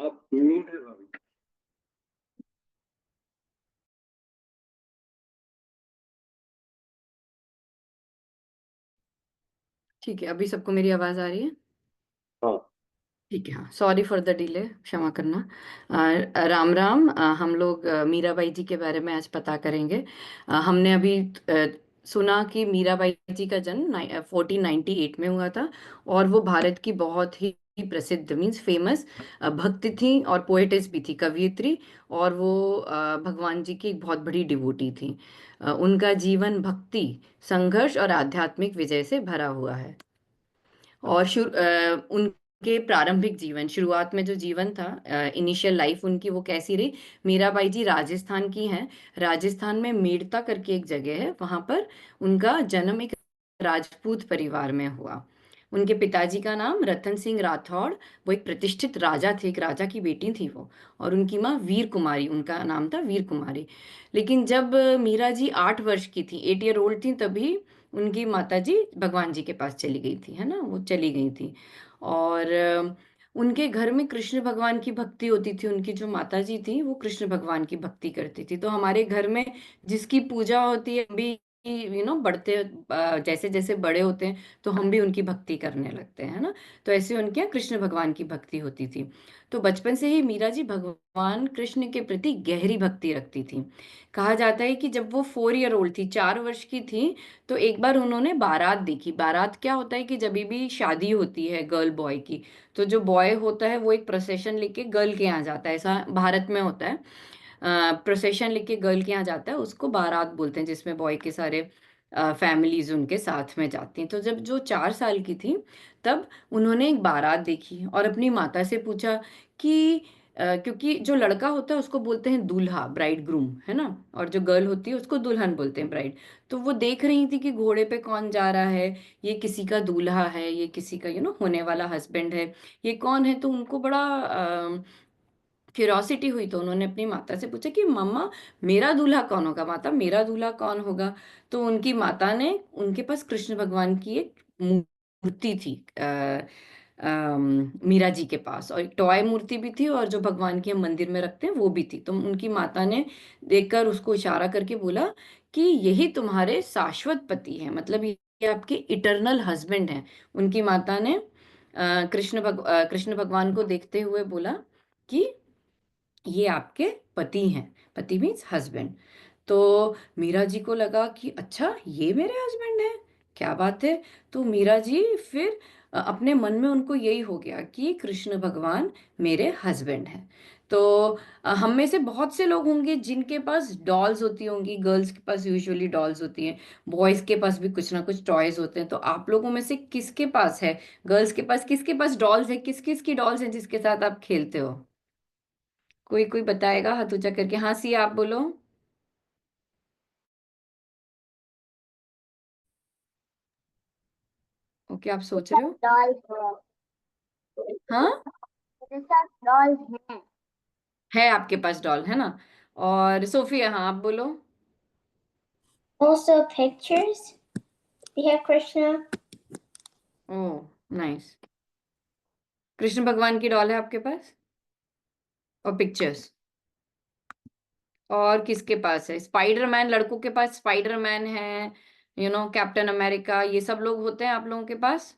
आप म्यूट है भाभी। ठीक है, अभी सबको मेरी आवाज़ आ रही है? हाँ। ठीक है, हाँ, सॉरी फॉर द डिले, क्षमा करना। राम राम। हम लोग मीराबाई जी के बारे में आज पता करेंगे। हमने अभी सुना कि मीराबाई जी का जन्म 1498 में हुआ था, और वो भारत की बहुत ही प्रसिद्ध, मीन्स फेमस भक्त थी और पोएटिस भी थी, कवियत्री। और वो भगवान जी की एक बहुत बड़ी डिवोटी थी। उनका जीवन भक्ति, संघर्ष और आध्यात्मिक विजय से भरा हुआ है। और उनके प्रारंभिक जीवन, शुरुआत में जो जीवन था, इनिशियल लाइफ उनकी, वो कैसी रही। मीराबाई जी राजस्थान की हैं। राजस्थान में मेड़ता करके एक जगह है, वहां पर उनका जन्म एक राजपूत परिवार में हुआ। उनके पिताजी का नाम रतन सिंह राठौड़, वो एक प्रतिष्ठित राजा थे, एक राजा की बेटी थी वो। और उनकी माँ वीर कुमारी, उनका नाम था वीर कुमारी। लेकिन जब मीरा जी 8 वर्ष की थी, 8 ईयर ओल्ड थी, तभी उनकी माता जी भगवान जी के पास चली गई थी, है ना, वो चली गई थी। और उनके घर में कृष्ण भगवान की भक्ति होती थी। उनकी जो माता जी थी वो कृष्ण भगवान की भक्ति करती थी। तो हमारे घर में जिसकी पूजा होती है, भी बढ़ते जैसे जैसे बड़े होते हैं तो हम भी उनकी भक्ति करने लगते हैं, है ना। तो ऐसे उनके यहाँ कृष्ण भगवान की भक्ति होती थी। तो बचपन से ही मीरा जी भगवान कृष्ण के प्रति गहरी भक्ति रखती थी। कहा जाता है कि जब वो 4 ईयर ओल्ड थी, 4 वर्ष की थी, तो एक बार उन्होंने बारात देखी। बारात क्या होता है कि जब भी शादी होती है गर्ल बॉय की, तो जो बॉय होता है वो एक प्रोसेशन लेके गर्ल के यहाँ जाता है, ऐसा भारत में होता है। प्रोसेशन लेके गर्ल के यहाँ जाता है, उसको बारात बोलते हैं, जिसमें बॉय के सारे फैमिलीज उनके साथ में जाती हैं। तो जब जो 4 साल की थी, तब उन्होंने एक बारात देखी और अपनी माता से पूछा कि क्योंकि जो लड़का होता है उसको बोलते हैं दूल्हा, ब्राइड ग्रूम, है ना, और जो गर्ल होती है उसको दुल्हन बोलते हैं, ब्राइड। तो वो देख रही थी कि घोड़े पे कौन जा रहा है, ये किसी का दूल्हा है, ये किसी का होने वाला हस्बैंड है, ये कौन है। तो उनको बड़ा क्यूरोसिटी हुई, तो उन्होंने अपनी माता से पूछा कि मम्मा, मेरा दूल्हा कौन होगा, माता मेरा दूल्हा कौन होगा। तो उनकी माता ने, उनके पास कृष्ण भगवान की एक मूर्ति थी, मीरा जी के पास, और एक टॉय मूर्ति भी थी, और जो भगवान के हम मंदिर में रखते हैं वो भी थी। तो उनकी माता ने देखकर उसको इशारा करके बोला कि यही तुम्हारे शाश्वत पति हैं, मतलब ये आपके इटर्नल हस्बैंड हैं। उनकी माता ने कृष्ण भगवान को देखते हुए बोला कि ये आपके पति हैं। पति मीन्स हस्बैंड। तो मीरा जी को लगा कि अच्छा, ये मेरे हस्बैंड हैं, क्या बात है। तो मीरा जी फिर अपने मन में उनको यही हो गया कि कृष्ण भगवान मेरे हस्बैंड हैं। तो हम में से बहुत से लोग होंगे जिनके पास डॉल्स होती होंगी, गर्ल्स के पास यूजुअली डॉल्स होती हैं, बॉयज के पास भी कुछ ना कुछ टॉयज होते हैं। तो आप लोगों में से किसके पास है, गर्ल्स के पास किसके पास डॉल्स है, किस किस की डॉल्स हैं जिसके साथ आप खेलते हो? कोई कोई बताएगा हाथ ऊंचा करके? हाँ सी, आप बोलो। ओके, आप सोच रहे हो। डॉल है। हाँ, मेरे साथ डॉल है। है आपके पास डॉल, है ना। और सोफिया, हाँ आप बोलो। Also pictures. We have Krishna. Oh, nice. Krishna भगवान की डॉल है आपके पास, और पिक्चर्स। और किसके पास है? स्पाइडरमैन, लड़कों के पास स्पाइडरमैन है, कैप्टन अमेरिका, ये सब लोग होते हैं आप लोगों के पास,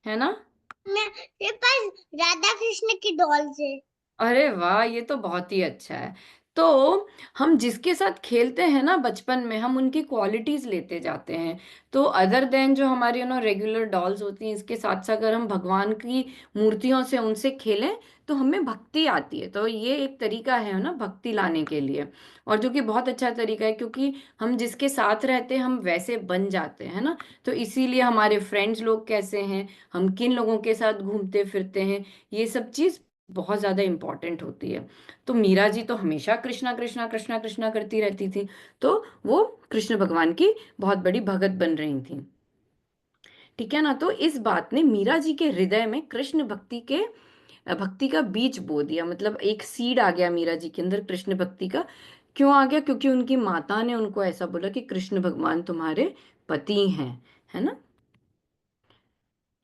है ना। मेरे पास राधा कृष्ण की डॉल्स है। अरे वाह, ये तो बहुत ही अच्छा है। तो हम जिसके साथ खेलते हैं ना बचपन में, हम उनकी क्वालिटीज लेते जाते हैं। तो अदर देन जो हमारी रेगुलर डॉल्स होती हैं, इसके साथ साथ अगर हम भगवान की मूर्तियों से उनसे खेलें तो हमें भक्ति आती है। तो ये एक तरीका है ना भक्ति लाने के लिए, और जो कि बहुत अच्छा तरीका है, क्योंकि हम जिसके साथ रहते हैं हम वैसे बन जाते हैं ना। तो इसीलिए हमारे फ्रेंड्स लोग कैसे हैं, हम किन लोगों के साथ घूमते फिरते हैं, ये सब चीज़ बहुत ज्यादा इंपॉर्टेंट होती है। तो मीरा जी तो हमेशा कृष्णा कृष्णा कृष्णा कृष्णा करती रहती थी। तो वो कृष्ण भगवान की बहुत बड़ी भगत बन रही थी। ठीक है ना। तो इस बात ने मीरा जी के हृदय में कृष्ण भक्ति का बीज बो दिया, मतलब एक सीड आ गया मीरा जी के अंदर कृष्ण भक्ति का। क्यों आ गया? क्योंकि उनकी माता ने उनको ऐसा बोला कि कृष्ण भगवान तुम्हारे पति हैं, है ना।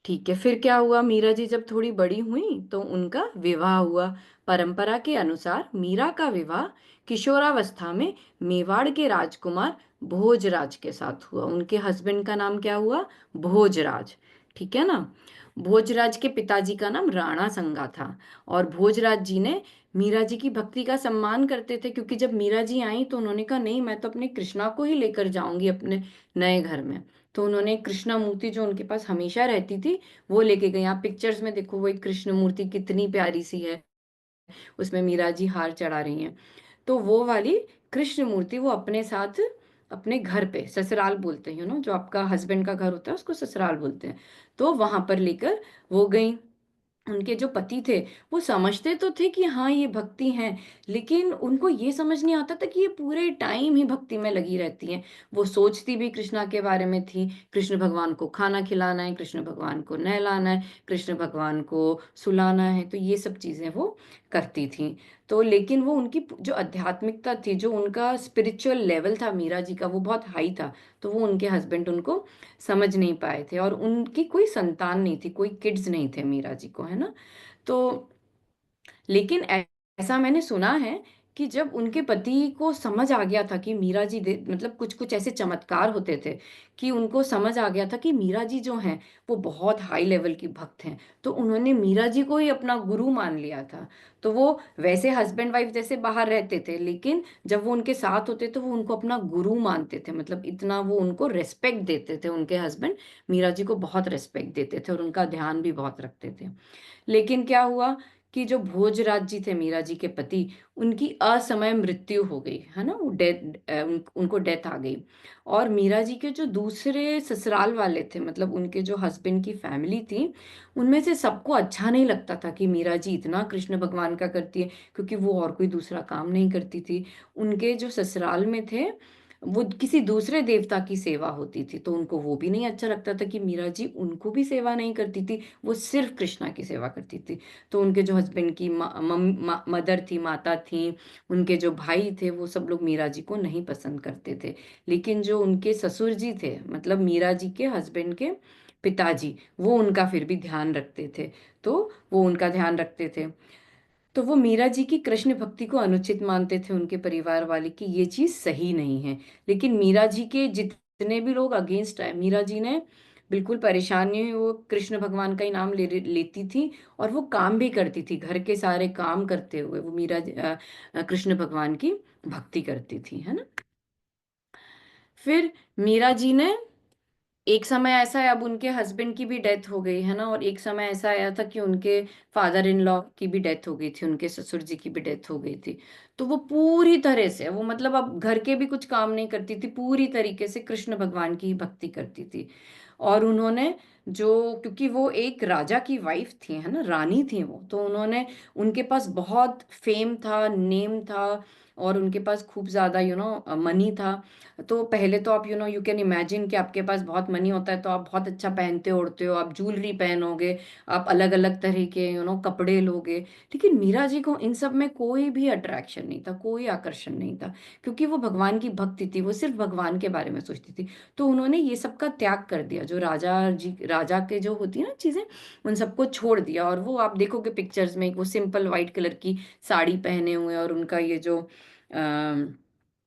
ठीक है, फिर क्या हुआ, मीरा जी जब थोड़ी बड़ी हुई तो उनका विवाह हुआ। परंपरा के अनुसार मीरा का विवाह किशोरावस्था में मेवाड़ के राजकुमार भोजराज के साथ हुआ। उनके हस्बैंड का नाम क्या हुआ, भोजराज, ठीक है ना। भोजराज के पिताजी का नाम राणा संगा था। और भोजराज जी ने मीरा जी की भक्ति का सम्मान करते थे, क्योंकि जब मीरा जी आई तो उन्होंने कहा नहीं, मैं तो अपने कृष्णा को ही लेकर जाऊंगी अपने नए घर में। तो उन्होंने कृष्णा मूर्ति जो उनके पास हमेशा रहती थी वो लेके गई। आप पिक्चर्स में देखो, वो एक कृष्ण मूर्ति कितनी प्यारी सी है, उसमें मीरा जी हार चढ़ा रही हैं। तो वो वाली कृष्ण मूर्ति वो अपने साथ अपने घर पे, ससुराल बोलते हैं जो आपका हस्बैंड का घर होता है उसको ससुराल बोलते हैं, तो वहां पर लेकर वो गई। उनके जो पति थे वो समझते तो थे कि हाँ ये भक्ति है, लेकिन उनको ये समझ नहीं आता था कि ये पूरे टाइम ही भक्ति में लगी रहती हैं। वो सोचती भी कृष्णा के बारे में थी, कृष्ण भगवान को खाना खिलाना है, कृष्ण भगवान को नहलाना है, कृष्ण भगवान को सुलाना है, तो ये सब चीजें वो करती थी। तो लेकिन वो उनकी जो आध्यात्मिकता थी, जो उनका स्पिरिचुअल लेवल था मीरा जी का, वो बहुत हाई था। तो वो उनके हस्बैंड उनको समझ नहीं पाए थे, और उनकी कोई संतान नहीं थी, कोई किड्स नहीं थे मीरा जी को, है ना। तो लेकिन ऐसा मैंने सुना है कि जब उनके पति को समझ आ गया था कि मीरा जी मतलब कुछ कुछ ऐसे चमत्कार होते थे कि उनको समझ आ गया था कि मीरा जी जो हैं वो बहुत हाई लेवल की भक्त हैं, तो उन्होंने मीरा जी को ही अपना गुरु मान लिया था। तो वो वैसे हस्बैंड वाइफ जैसे बाहर रहते थे, लेकिन जब वो उनके साथ होते तो वो उनको अपना गुरु मानते थे, मतलब इतना वो उनको रेस्पेक्ट देते थे। उनके हस्बैंड मीरा जी को बहुत रेस्पेक्ट देते थे और उनका ध्यान भी बहुत रखते थे। लेकिन क्या हुआ कि जो भोजराज जी थे मीरा जी के पति, उनकी असमय मृत्यु हो गई, है ना, वो उनको डेथ आ गई। और मीरा जी के जो दूसरे ससुराल वाले थे, मतलब उनके जो हस्बैंड की फैमिली थी, उनमें से सबको अच्छा नहीं लगता था कि मीरा जी इतना कृष्ण भगवान का करती है, क्योंकि वो और कोई दूसरा काम नहीं करती थी। उनके जो ससुराल में थे वो किसी दूसरे देवता की सेवा होती थी, तो उनको वो भी नहीं अच्छा लगता था कि मीरा जी उनको भी सेवा नहीं करती थी, वो सिर्फ कृष्णा की सेवा करती थी। तो उनके जो हस्बैंड की मदर थी, माता थी, उनके जो भाई थे, वो सब लोग मीरा जी को नहीं पसंद करते थे। लेकिन जो उनके ससुर जी थे, मतलब मीरा जी के हस्बैंड के पिताजी, वो उनका फिर भी ध्यान रखते थे। तो वो उनका ध्यान रखते थे। तो वो मीरा जी की कृष्ण भक्ति को अनुचित मानते थे उनके परिवार वाले, कि ये चीज सही नहीं है। लेकिन मीरा जी के जितने भी लोग अगेंस्ट आए, मीरा जी ने बिल्कुल परेशान नहीं हुई, वो कृष्ण भगवान का ही नाम लेती थी, और वो काम भी करती थी, घर के सारे काम करते हुए वो कृष्ण भगवान की भक्ति करती थी, है ना। फिर मीरा जी ने, एक समय ऐसा है, अब उनके हस्बैंड की भी डेथ हो गई, है ना, और एक समय ऐसा आया था कि उनके फादर इन लॉ की भी डेथ हो गई थी, उनके ससुर जी की भी डेथ हो गई थी। तो वो पूरी तरह से, वो मतलब अब घर के भी कुछ काम नहीं करती थी, पूरी तरीके से कृष्ण भगवान की ही भक्ति करती थी। और उन्होंने जो, क्योंकि वो एक राजा की वाइफ थी, है ना, रानी थी वो, तो उन्होंने, उनके पास बहुत फेम था, नेम था, और उनके पास खूब ज्यादा मनी था। तो पहले तो आप यू कैन इमेजिन कि आपके पास बहुत मनी होता है तो आप बहुत अच्छा पहनते ओढ़ते हो, आप ज्वेलरी पहनोगे, आप अलग अलग तरह के कपड़े लोगे। लेकिन मीरा जी को इन सब में कोई भी अट्रैक्शन नहीं था, कोई आकर्षण नहीं था, क्योंकि वो भगवान की भक्ति थी, वो सिर्फ भगवान के बारे में सोचती थी। तो उन्होंने ये सब का त्याग कर दिया, जो राजा के जो होती है ना चीजें, उन सबको छोड़ दिया। और वो आप देखोगे पिक्चर्स में, वो सिंपल व्हाइट कलर की साड़ी पहने हुए, और उनका ये जो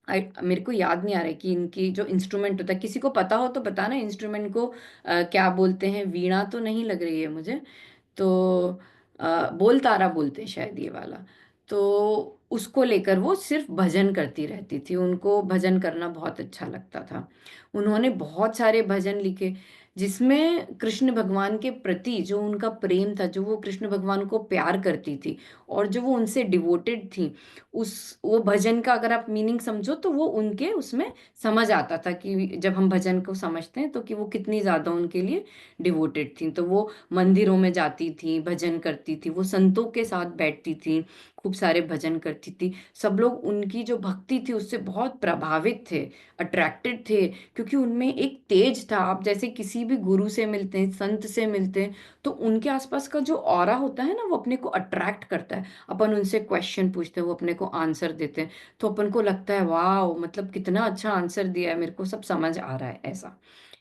मेरे को याद नहीं आ रहा है कि इनकी जो इंस्ट्रूमेंट होता है, किसी को पता हो तो बताना इंस्ट्रूमेंट को क्या बोलते हैं। वीणा तो नहीं लग रही है मुझे, तो बोल तारा बोलते हैं शायद ये वाला। तो उसको लेकर वो सिर्फ भजन करती रहती थी, उनको भजन करना बहुत अच्छा लगता था। उन्होंने बहुत सारे भजन लिखे जिसमें कृष्ण भगवान के प्रति जो उनका प्रेम था, जो वो कृष्ण भगवान को प्यार करती थी, और जो वो उनसे डिवोटेड थी, उस वो भजन का अगर आप मीनिंग समझो तो वो उनके उसमें समझ आता था, कि जब हम भजन को समझते हैं तो कि वो कितनी ज्यादा उनके लिए डिवोटेड थी। तो वो मंदिरों में जाती थी, भजन करती थी, वो संतों के साथ बैठती थी, खूब सारे भजन करती थी। सब लोग उनकी जो भक्ति थी उससे बहुत प्रभावित थे, अट्रैक्टेड थे, क्योंकि उनमें एक तेज था। आप जैसे किसी भी गुरु से मिलते हैं, संत से मिलते हैं, तो उनके आसपास का जो ऑरा होता है ना, वो अपने को अट्रैक्ट करता है। अपन उनसे क्वेश्चन पूछते हैं, वो अपने को आंसर देते हैं, तो अपन को लगता है वाह, मतलब कितना अच्छा आंसर दिया है, मेरे को सब समझ आ रहा है, ऐसा।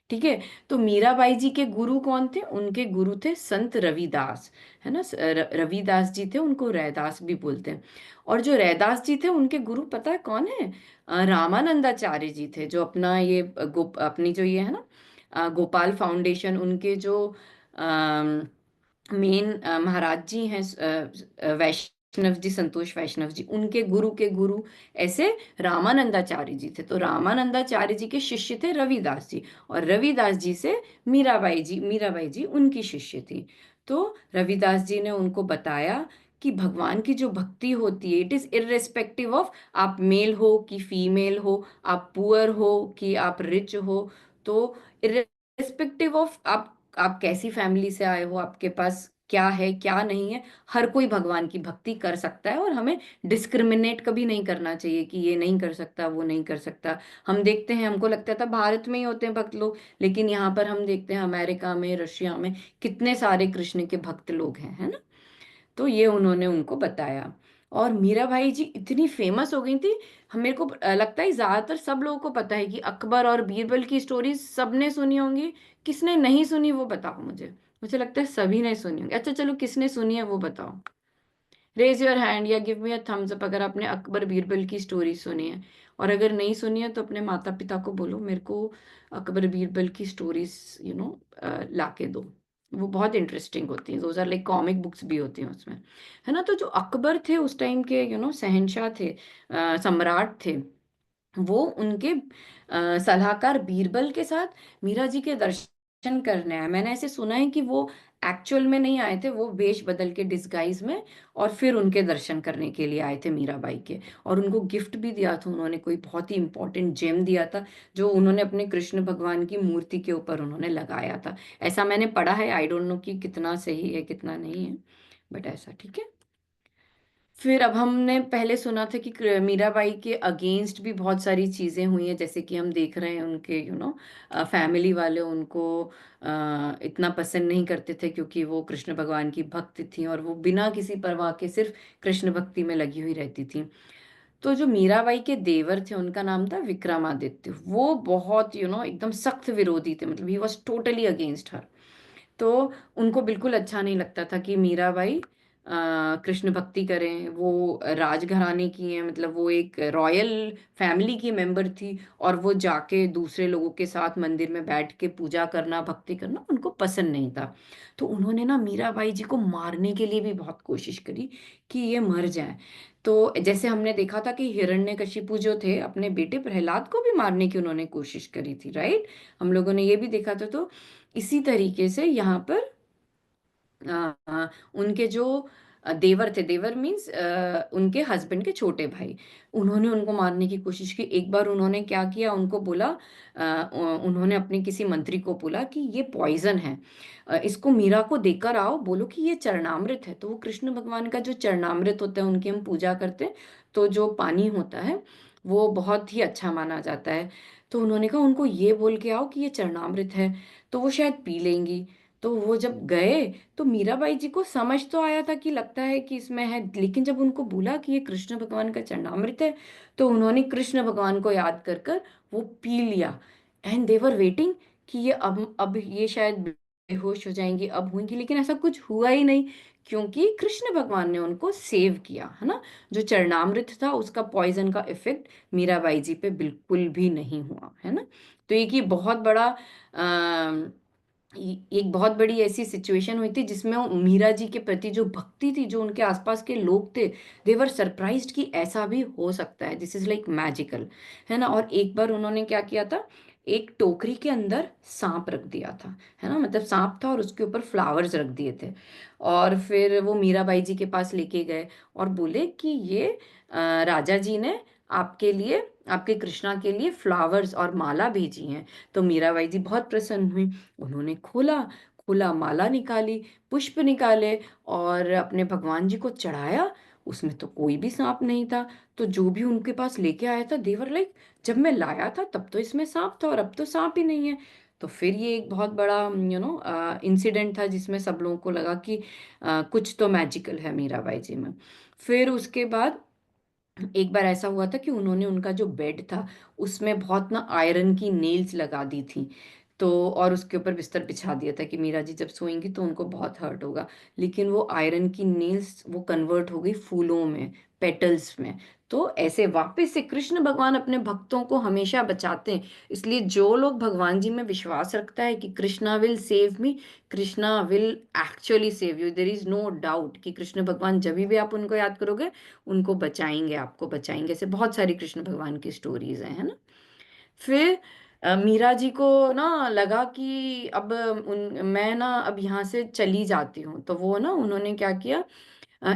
ठीक है। तो मीराबाई जी के गुरु कौन थे? उनके गुरु थे संत रविदास, है ना। रविदास जी थे, उनको रैदास भी बोलते हैं। और जो रैदास जी थे उनके गुरु पता है कौन है? रामानंदाचार्य जी थे, जो अपना ये अपनी जो ये है ना गोपाल फाउंडेशन, उनके जो मेन महाराज जी हैं, वैष्णव जी, संतोष वैष्णव जी, उनके गुरु के गुरु ऐसे रामानंदाचार्य जी थे। तो रामानंदाचार्य जी के शिष्य थे रविदास जी, और रविदास जी से मीराबाई जी उनकी शिष्य थी। तो रविदास जी ने उनको बताया कि भगवान की जो भक्ति होती है, इट इज इररिस्पेक्टिव ऑफ आप मेल हो कि फीमेल हो, आप पुअर हो कि आप रिच हो। तो इररिस्पेक्टिव ऑफ आप कैसी फैमिली से आए हो, आपके पास क्या है क्या नहीं है, हर कोई भगवान की भक्ति कर सकता है। और हमें डिस्क्रिमिनेट कभी नहीं करना चाहिए कि ये नहीं कर सकता, वो नहीं कर सकता। हम देखते हैं, हमको लगता था भारत में ही होते हैं भक्त लोग, लेकिन यहाँ पर हम देखते हैं अमेरिका में, रशिया में कितने सारे कृष्ण के भक्त लोग हैं, है ना। तो ये उन्होंने उनको बताया। और मीराबाई जी इतनी फेमस हो गई थी, हम मेरे को लगता है ज्यादातर सब लोगों को पता है कि अकबर और बीरबल की स्टोरीज सबने सुनी होंगी। किसने नहीं सुनी वो बताओ मुझे। मुझे लगता है सभी ने सुनी होंगी। अच्छा चलो, किसने सुनी है वो बताओ, रेज योर हैंड या give me a thumbs up अगर आपने अकबर बीरबल की स्टोरी सुनी है। और अगर नहीं सुनी है तो अपने माता पिता को बोलो मेरे को अकबर बीरबल की स्टोरीज ला के दो। वो बहुत इंटरेस्टिंग होती हैं, those are like comic books भी होती हैं उसमें, है ना। तो जो अकबर थे उस टाइम के शहंशाह थे, सम्राट थे, वो उनके सलाहकार बीरबल के साथ मीरा जी के दर्शन करने आए। मैंने ऐसे सुना है कि वो एक्चुअल में नहीं आए थे, वो वेश बदल के डिस्गाइज में, और फिर उनके दर्शन करने के लिए आए थे मीराबाई के। और उनको गिफ्ट भी दिया था उन्होंने, कोई बहुत ही इंपॉर्टेंट जेम दिया था, जो उन्होंने अपने कृष्ण भगवान की मूर्ति के ऊपर उन्होंने लगाया था। ऐसा मैंने पढ़ा है, आई डोंट नो कि कितना सही है कितना नहीं है, बट ऐसा ठीक है। फिर अब हमने पहले सुना था कि मीराबाई के अगेंस्ट भी बहुत सारी चीजें हुई हैं, जैसे कि हम देख रहे हैं उनके फैमिली वाले उनको इतना पसंद नहीं करते थे, क्योंकि वो कृष्ण भगवान की भक्त थी और वो बिना किसी परवाह के सिर्फ कृष्ण भक्ति में लगी हुई रहती थी। तो जो मीराबाई के देवर थे उनका नाम था विक्रमादित्य। वो बहुत एकदम सख्त विरोधी थे, मतलब he was totally against her. तो उनको बिल्कुल अच्छा नहीं लगता था कि मीराबाई कृष्ण भक्ति करें। वो राजघराने की हैं, मतलब वो एक रॉयल फैमिली की मेंबर थी, और वो जाके दूसरे लोगों के साथ मंदिर में बैठ के पूजा करना, भक्ति करना उनको पसंद नहीं था। तो उन्होंने ना मीराबाई जी को मारने के लिए भी बहुत कोशिश करी कि ये मर जाए। तो जैसे हमने देखा था कि हिरण्यकशिपु जो थे, अपने बेटे प्रहलाद को भी मारने की उन्होंने कोशिश करी थी, राइट। हम लोगों ने ये भी देखा था। तो इसी तरीके से यहाँ पर उनके जो देवर थे, देवर मीन्स उनके हस्बैंड के छोटे भाई, उन्होंने उनको मारने की कोशिश की। एक बार उन्होंने क्या किया, उनको बोला, उन्होंने अपने किसी मंत्री को बोला कि ये पॉइजन है, इसको मीरा को देकर आओ, बोलो कि ये चरणामृत है। तो वो कृष्ण भगवान का जो चरणामृत होता है, उनकी हम पूजा करते हैं, तो जो पानी होता है वो बहुत ही अच्छा माना जाता है। तो उन्होंने कहा उनको ये बोल के आओ कि ये चरणामृत है, तो वो शायद पी लेंगी। तो वो जब गए, तो मीराबाई जी को समझ तो आया था कि लगता है कि इसमें है, लेकिन जब उनको बोला कि ये कृष्ण भगवान का चरणामृत है, तो उन्होंने कृष्ण भगवान को याद कर कर वो पी लिया। एंड देवर वेटिंग कि ये अब ये शायद बेहोश हो जाएंगी, अब होंगी, लेकिन ऐसा कुछ हुआ ही नहीं, क्योंकि कृष्ण भगवान ने उनको सेव किया, है ना। जो चरणामृत था उसका पॉइजन का इफेक्ट मीराबाई जी पे बिल्कुल भी नहीं हुआ, है ना। तो एक ये बहुत बड़ा एक बहुत बड़ी ऐसी सिचुएशन हुई थी जिसमें वो मीरा जी के प्रति जो भक्ति थी, जो उनके आसपास के लोग थे, देवर सरप्राइज्ड कि ऐसा भी हो सकता है, दिस इज लाइक मैजिकल, है ना। और एक बार उन्होंने क्या किया था, एक टोकरी के अंदर सांप रख दिया था, है ना, मतलब सांप था और उसके ऊपर फ्लावर्स रख दिए थे। और फिर वो मीराबाई जी के पास लेके गए और बोले कि ये राजा जी ने आपके लिए, आपके कृष्णा के लिए फ्लावर्स और माला भेजी हैं। तो मीराबाई जी बहुत प्रसन्न हुई, उन्होंने खोला, खोला, माला निकाली, पुष्प निकाले, और अपने भगवान जी को चढ़ाया। उसमें तो कोई भी सांप नहीं था। तो जो भी उनके पास लेके आया था, देवर लाइक, जब मैं लाया था तब तो इसमें सांप था और अब तो सांप ही नहीं है। तो फिर ये एक बहुत बड़ा इंसिडेंट था जिसमें सब लोगों को लगा कि कुछ तो मैजिकल है मीराबाई जी में। फिर उसके बाद एक बार ऐसा हुआ था कि उन्होंने उनका जो बेड था उसमें बहुत ना आयरन की नेल्स लगा दी थी। तो और उसके ऊपर बिस्तर बिछा दिया था कि मीरा जी जब सोएंगी तो उनको बहुत हर्ट होगा। लेकिन वो आयरन की नेल्स वो कन्वर्ट हो गई फूलों में, पेटल्स में। तो ऐसे वापस से कृष्ण भगवान अपने भक्तों को हमेशा बचाते हैं। इसलिए जो लोग भगवान जी में विश्वास रखता है कि Krishna will save me, Krishna will actually save you. There is no doubt कि कृष्ण भगवान जब भी आप उनको याद करोगे उनको बचाएंगे, आपको बचाएंगे। ऐसे बहुत सारी कृष्ण भगवान की स्टोरीज हैं, है ना। फिर मीरा जी को ना लगा कि अब मैं ना अब यहाँ से चली जाती हूँ। तो वो ना उन्होंने क्या किया,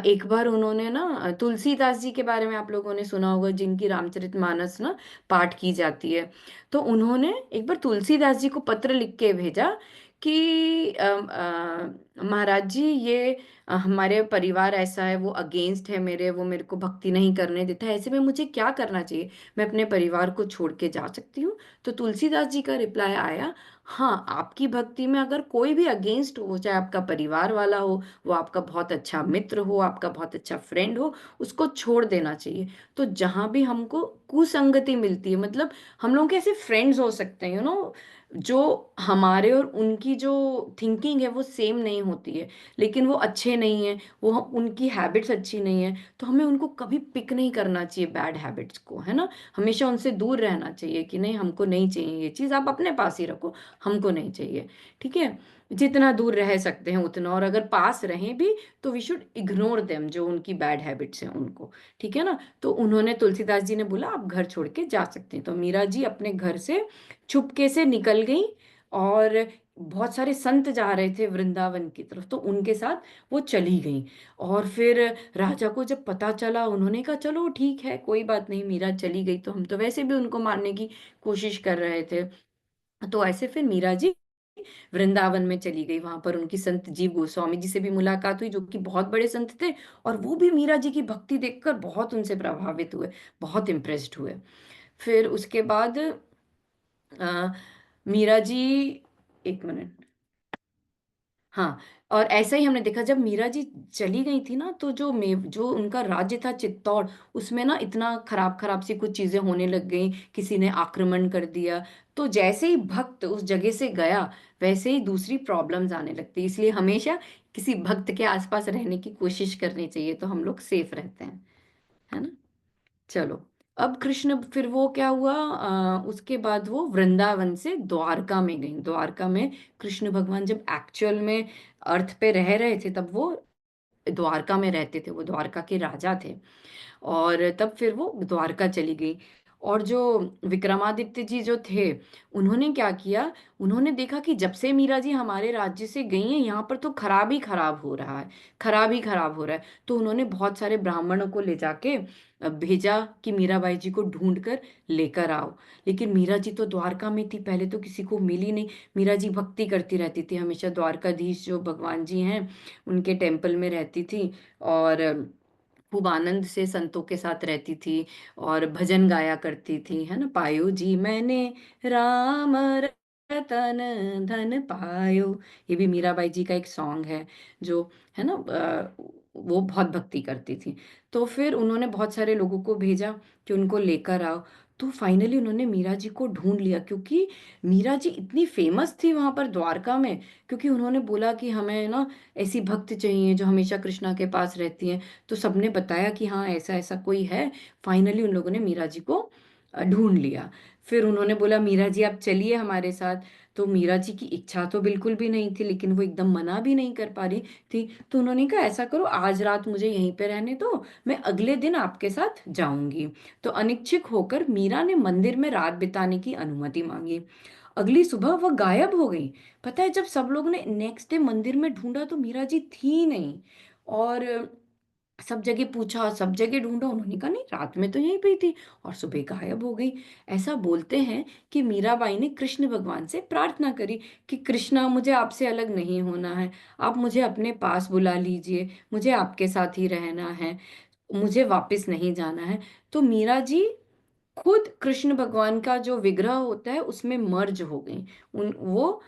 एक बार उन्होंने ना तुलसीदास जी के बारे में आप लोगों ने सुना होगा, जिनकी रामचरितमानस ना पाठ की जाती है। तो उन्होंने एक बार तुलसीदास जी को पत्र लिख के भेजा कि महाराज जी ये हमारे परिवार ऐसा है, वो अगेंस्ट है मेरे, वो मेरे को भक्ति नहीं करने देता है, ऐसे में मुझे क्या करना चाहिए, मैं अपने परिवार को छोड़ के जा सकती हूँ। तो तुलसीदास जी का रिप्लाई आया, हाँ आपकी भक्ति में अगर कोई भी अगेंस्ट हो, चाहे आपका परिवार वाला हो, वो आपका बहुत अच्छा मित्र हो, आपका बहुत अच्छा फ्रेंड हो, उसको छोड़ देना चाहिए। तो जहां भी हमको कुसंगति मिलती है, मतलब हम लोग कैसे फ्रेंड्स हो सकते हैं, जो हमारे और उनकी जो थिंकिंग है वो सेम नहीं होती है, लेकिन वो अच्छे नहीं है, वो उनकी हैबिट्स अच्छी नहीं है, तो हमें उनको कभी पिक नहीं करना चाहिए बैड हैबिट्स को, है ना। हमेशा उनसे दूर रहना चाहिए कि नहीं हमको नहीं चाहिए ये चीज़, आप अपने पास ही रखो, हमको नहीं चाहिए। ठीक है, जितना दूर रह सकते हैं उतना, और अगर पास रहें भी तो वी शुड इग्नोर देम, जो उनकी बैड हैबिट्स हैं उनको। ठीक है ना। तो उन्होंने, तुलसीदास जी ने बोला आप घर छोड़ के जा सकते हैं। तो मीरा जी अपने घर से चुपके से निकल गई, और बहुत सारे संत जा रहे थे वृंदावन की तरफ, तो उनके साथ वो चली गई। और फिर राजा को जब पता चला, उन्होंने कहा चलो ठीक है कोई बात नहीं, मीरा चली गई तो हम तो वैसे भी उनको मारने की कोशिश कर रहे थे। तो ऐसे फिर मीरा जी वृंदावन में चली गई, वहां पर उनकी संत जीव गोस्वामी जी से भी मुलाकात हुई, जो कि बहुत बड़े संत थे, और वो भी मीरा जी की भक्ति देखकर बहुत उनसे प्रभावित हुए, बहुत इम्प्रेस्ड हुए। फिर उसके बाद अ, मीरा जी, एक मिनट, हाँ, और ऐसा ही हमने देखा जब मीरा जी चली गई थी ना, तो जो उनका राज्य था चित्तौड़, उसमें ना इतना खराब खराब सी कुछ चीजें होने लग गई, किसी ने आक्रमण कर दिया। तो जैसे ही भक्त उस जगह से गया, वैसे ही दूसरी प्रॉब्लम्स आने लगती, इसलिए हमेशा किसी भक्त के आसपास रहने की कोशिश करनी चाहिए, तो हम लोग सेफ रहते हैं, है ना। चलो, अब कृष्ण, फिर वो क्या हुआ, उसके बाद वो वृंदावन से द्वारका में गई। द्वारका में कृष्ण भगवान जब एक्चुअल में अर्थ पे रह रहे थे, तब वो द्वारका में रहते थे, वो द्वारका के राजा थे। और तब फिर वो द्वारका चली गई। और जो विक्रमादित्य जी जो थे, उन्होंने क्या किया, उन्होंने देखा कि जब से मीरा जी हमारे राज्य से गई हैं, यहाँ पर तो खराब ही खराब हो रहा है, खराब ही खराब हो रहा है। तो उन्होंने बहुत सारे ब्राह्मणों को ले जाके भेजा कि मीराबाई जी को ढूंढ कर लेकर आओ। लेकिन मीरा जी तो द्वारका में थी, पहले तो किसी को मिली नहीं। मीरा जी भक्ति करती रहती थी, हमेशा द्वारकाधीश जो भगवान जी हैं उनके टेम्पल में रहती थी, और खूब आनंद से संतों के साथ रहती थी, और भजन गाया करती थी, है ना। पायो जी मैंने राम रतन धन पायो, ये भी मीराबाई जी का एक सॉन्ग है, जो है ना, वो बहुत भक्ति करती थी। तो फिर उन्होंने बहुत सारे लोगों को भेजा कि उनको लेकर आओ। तो फाइनली उन्होंने मीरा जी को ढूंढ लिया, क्योंकि मीरा जी इतनी फेमस थी वहां पर द्वारका में, क्योंकि उन्होंने बोला कि हमें ना ऐसी भक्त चाहिए जो हमेशा कृष्णा के पास रहती है। तो सबने बताया कि हाँ ऐसा ऐसा कोई है। फाइनली उन लोगों ने मीरा जी को ढूंढ लिया। फिर उन्होंने बोला मीरा जी आप चलिए हमारे साथ। तो मीरा जी की इच्छा तो बिल्कुल भी नहीं थी, लेकिन वो एकदम मना भी नहीं कर पा रही थी। तो उन्होंने कहा ऐसा करो, आज रात मुझे यहीं पे रहने दो, मैं अगले दिन आपके साथ जाऊंगी। तो अनिच्छुक होकर मीरा ने मंदिर में रात बिताने की अनुमति मांगी। अगली सुबह वह गायब हो गई। पता है, जब सब लोग ने नेक्स्ट डे मंदिर में ढूंढा तो मीरा जी थी नहीं। और सब जगह पूछा, सब जगह ढूंढा, उन्होंने कहा नहीं रात में तो यहीं पे ही थी, और सुबह गायब हो गई। ऐसा बोलते हैं कि मीराबाई ने कृष्ण भगवान से प्रार्थना करी कि कृष्णा मुझे आपसे अलग नहीं होना है, आप मुझे अपने पास बुला लीजिए, मुझे आपके साथ ही रहना है, मुझे वापस नहीं जाना है। तो मीरा जी खुद कृष्ण भगवान का जो विग्रह होता है उसमें मर्ज हो गई। उन वो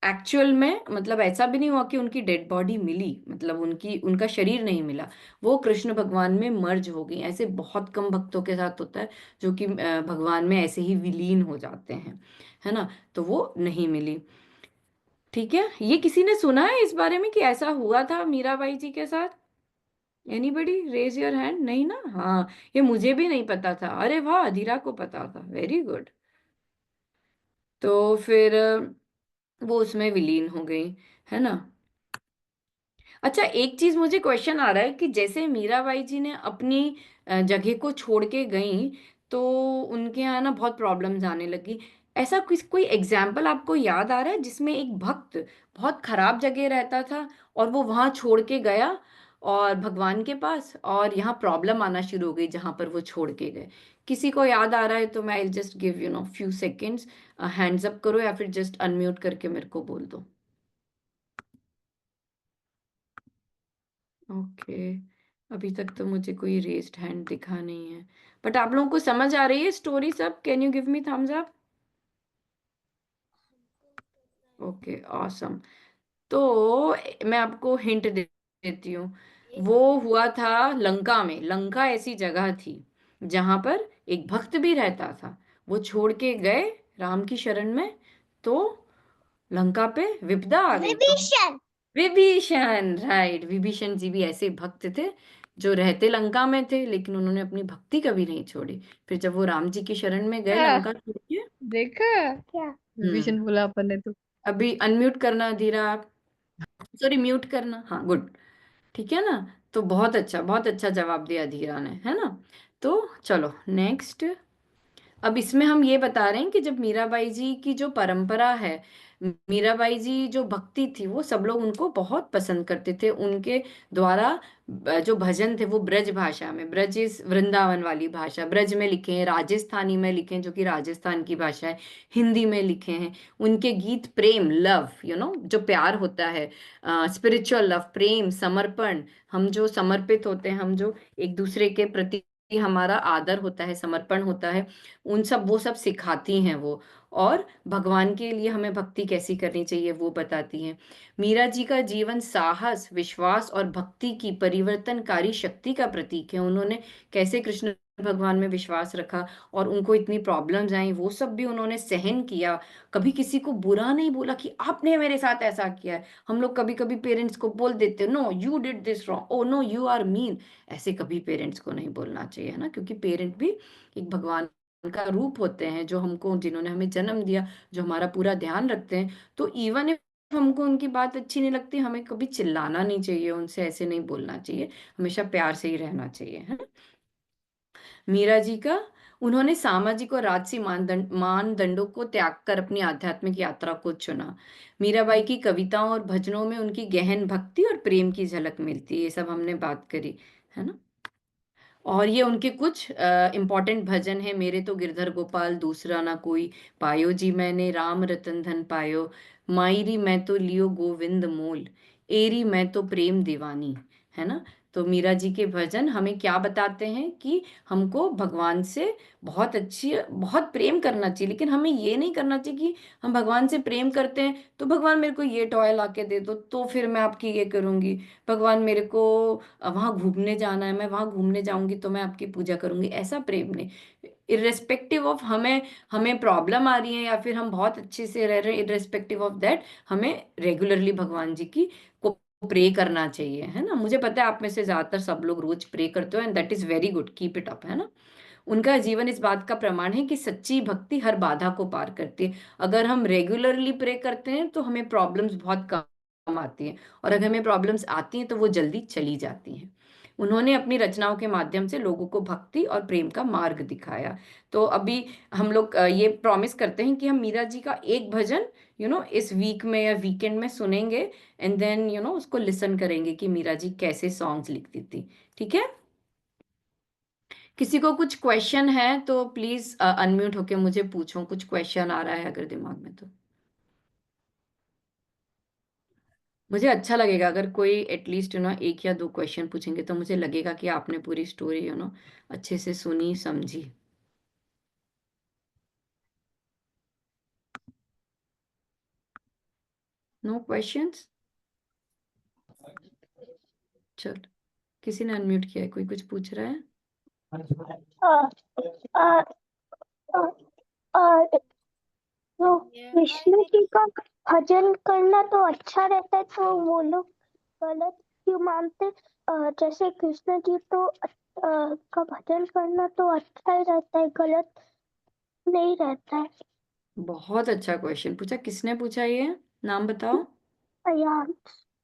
एक्चुअल में मतलब ऐसा भी नहीं हुआ कि उनकी डेड बॉडी मिली, मतलब उनकी उनका शरीर नहीं मिला, वो कृष्ण भगवान में मर्ज हो गई। ऐसे बहुत कम भक्तों के साथ होता है जो कि भगवान में ऐसे ही विलीन हो जाते हैं, है ना। तो वो नहीं मिली। ठीक है, ये किसी ने सुना है इस बारे में कि ऐसा हुआ था मीराबाई जी के साथ? Anybody raise your hand. नहीं ना, हाँ, ये मुझे भी नहीं पता था। अरे वाह, अधीरा को पता था, वेरी गुड। तो फिर वो उसमें विलीन हो गई, है ना। अच्छा, एक चीज मुझे क्वेश्चन आ रहा है कि जैसे मीराबाई जी ने अपनी जगह को छोड़ के गई, तो उनके यहाँ ना बहुत प्रॉब्लम्स आने लगी। ऐसा कोई एग्जाम्पल आपको याद आ रहा है जिसमें एक भक्त बहुत खराब जगह रहता था और वो वहां छोड़ के गया और भगवान के पास, और यहाँ प्रॉब्लम आना शुरू हो गई जहां पर वो छोड़ के गए? किसी को याद आ रहा है तो मैं I just give few seconds, hands up करो या फिर जस्ट अनम्यूट करके मेरे को बोल दो। ओके, अभी तक तो मुझे कोई रेज्ड हैंड दिखा नहीं है, बट आप लोगों को समझ आ रही है स्टोरी सब? Can you give me thumbs up? Okay, awesome. तो मैं आपको हिंट देती हूँ। वो हुआ था लंका में। लंका ऐसी जगह थी जहां पर एक भक्त भी रहता था। वो छोड़ के गए राम की शरण में, तो लंका पे विपदा आ गई। तो विभीषण। विभीषण, राइट, विभीषण जी भी ऐसे भक्त थे जो रहते लंका में थे, लेकिन उन्होंने अपनी भक्ति कभी नहीं छोड़ी। फिर जब वो राम जी की शरण में गए क्या लंका छोड़ के। देखा? क्या? हम्म, विभीषण बोला अपन ने तो। अभी अनम्यूट करना धीरा आप, सॉरी म्यूट करना, हाँ गुड। ठीक है ना। तो बहुत अच्छा जवाब दिया धीरा ने, है ना। तो चलो नेक्स्ट। अब इसमें हम ये बता रहे हैं कि जब मीराबाई जी की जो परंपरा है, मीराबाई जी जो भक्ति थी, वो सब लोग उनको बहुत पसंद करते थे। उनके द्वारा जो भजन थे वो ब्रज भाषा में, ब्रज इस वृंदावन वाली भाषा, ब्रज में लिखे हैं, राजस्थानी में लिखे हैं जो कि राजस्थान की भाषा है, हिंदी में लिखे हैं। उनके गीत प्रेम, लव, जो प्यार होता है, स्पिरिचुअल लव, प्रेम, समर्पण, हम जो समर्पित होते हैं, हम जो एक दूसरे के प्रति हमारा आदर होता है, समर्पण होता है, उन सब वो सब सिखाती हैं वो। और भगवान के लिए हमें भक्ति कैसी करनी चाहिए वो बताती हैं। मीरा जी का जीवन साहस, विश्वास और भक्ति की परिवर्तनकारी शक्ति का प्रतीक है। उन्होंने कैसे कृष्ण भगवान में विश्वास रखा, और उनको इतनी प्रॉब्लम्स आई वो सब भी उन्होंने सहन किया। कभी किसी को बुरा नहीं बोला कि आपने मेरे साथ ऐसा किया है। हम लोग कभी कभी पेरेंट्स को बोल देते, no you did this wrong, oh no you are mean. ऐसे कभी पेरेंट्स को नहीं बोलना चाहिए, है ना, क्योंकि पेरेंट भी एक भगवान का रूप होते हैं, जो हमको, जिन्होंने हमें जन्म दिया, जो हमारा पूरा ध्यान रखते हैं। तो इवन इफ हमको उनकी बात अच्छी नहीं लगती, हमें कभी चिल्लाना नहीं चाहिए, उनसे ऐसे नहीं बोलना चाहिए, हमेशा प्यार से ही रहना चाहिए, है ना। मीरा जी का, उन्होंने सामाजिक और राजसी मानदंडों को त्याग कर अपनी आध्यात्मिक यात्रा को चुना। मीराबाई की कविताओं और भजनों में उनकी गहन भक्ति और प्रेम की झलक मिलती है। ये सब हमने बात करी, है ना। और ये उनके कुछ इम्पोर्टेंट भजन है। मेरे तो गिरधर गोपाल दूसरा ना कोई, पायो जी मैंने राम रतन धन पायो, मायरी मैं तो लियो गोविंद मोल, एरी मैं तो प्रेम दीवानी, है ना। तो मीरा जी के भजन हमें क्या बताते हैं कि हमको भगवान से बहुत प्रेम करना चाहिए, लेकिन हमें ये नहीं करना चाहिए कि हम भगवान से प्रेम करते हैं तो भगवान मेरे को ये टॉय ला के दे दो तो फिर मैं आपकी ये करूंगी, भगवान मेरे को वहां घूमने जाना है, मैं वहां घूमने जाऊंगी तो मैं आपकी पूजा करूंगी। ऐसा प्रेम नहीं। इरेस्पेक्टिव ऑफ हमें हमें प्रॉब्लम आ रही है या फिर हम बहुत अच्छे से रह रहे हैं, इरेस्पेक्टिव ऑफ दैट हमें रेगुलरली भगवान जी की को प्रे करना चाहिए, है ना। मुझे पता है आप में से ज्यादातर सब लोग रोज प्रे करते हो, and that is very good, keep it up, है ना। उनका जीवन इस बात का प्रमाण है कि सच्ची भक्ति हर बाधा को पार करती है। अगर हम रेगुलरली प्रे करते हैं तो हमें प्रॉब्लम्स बहुत कम आती हैं, और अगर हमें प्रॉब्लम्स आती हैं तो वो जल्दी चली जाती हैं। उन्होंने अपनी रचनाओं के माध्यम से लोगों को भक्ति और प्रेम का मार्ग दिखाया। तो अभी हम लोग ये प्रॉमिस करते हैं कि हम मीरा जी का एक भजन इस वीक में या वीकेंड में सुनेंगे, एंड देन उसको लिसन करेंगे कि मीरा जी कैसे सॉन्ग्स लिखती थी। ठीक है। किसी को कुछ क्वेश्चन है तो प्लीज अनम्यूट होके मुझे पूछो, कुछ क्वेश्चन आ रहा है अगर दिमाग में तो। मुझे अच्छा लगेगा अगर कोई एटलीस्ट एक या दो क्वेश्चन पूछेंगे, तो मुझे लगेगा कि आपने पूरी स्टोरी अच्छे से सुनी समझी। No questions? चल, किसी ने अनम्यूट किया है, कोई कुछ पूछ रहा है? और और और तो कृष्ण जी का भजन करना तो अच्छा रहता है, तो वो लोग गलत क्यों मानते? जैसे कृष्ण जी तो का भजन करना तो अच्छा ही रहता है, गलत नहीं रहता है। बहुत अच्छा क्वेश्चन पूछा। किसने पूछा ये? नाम बताओ। यार,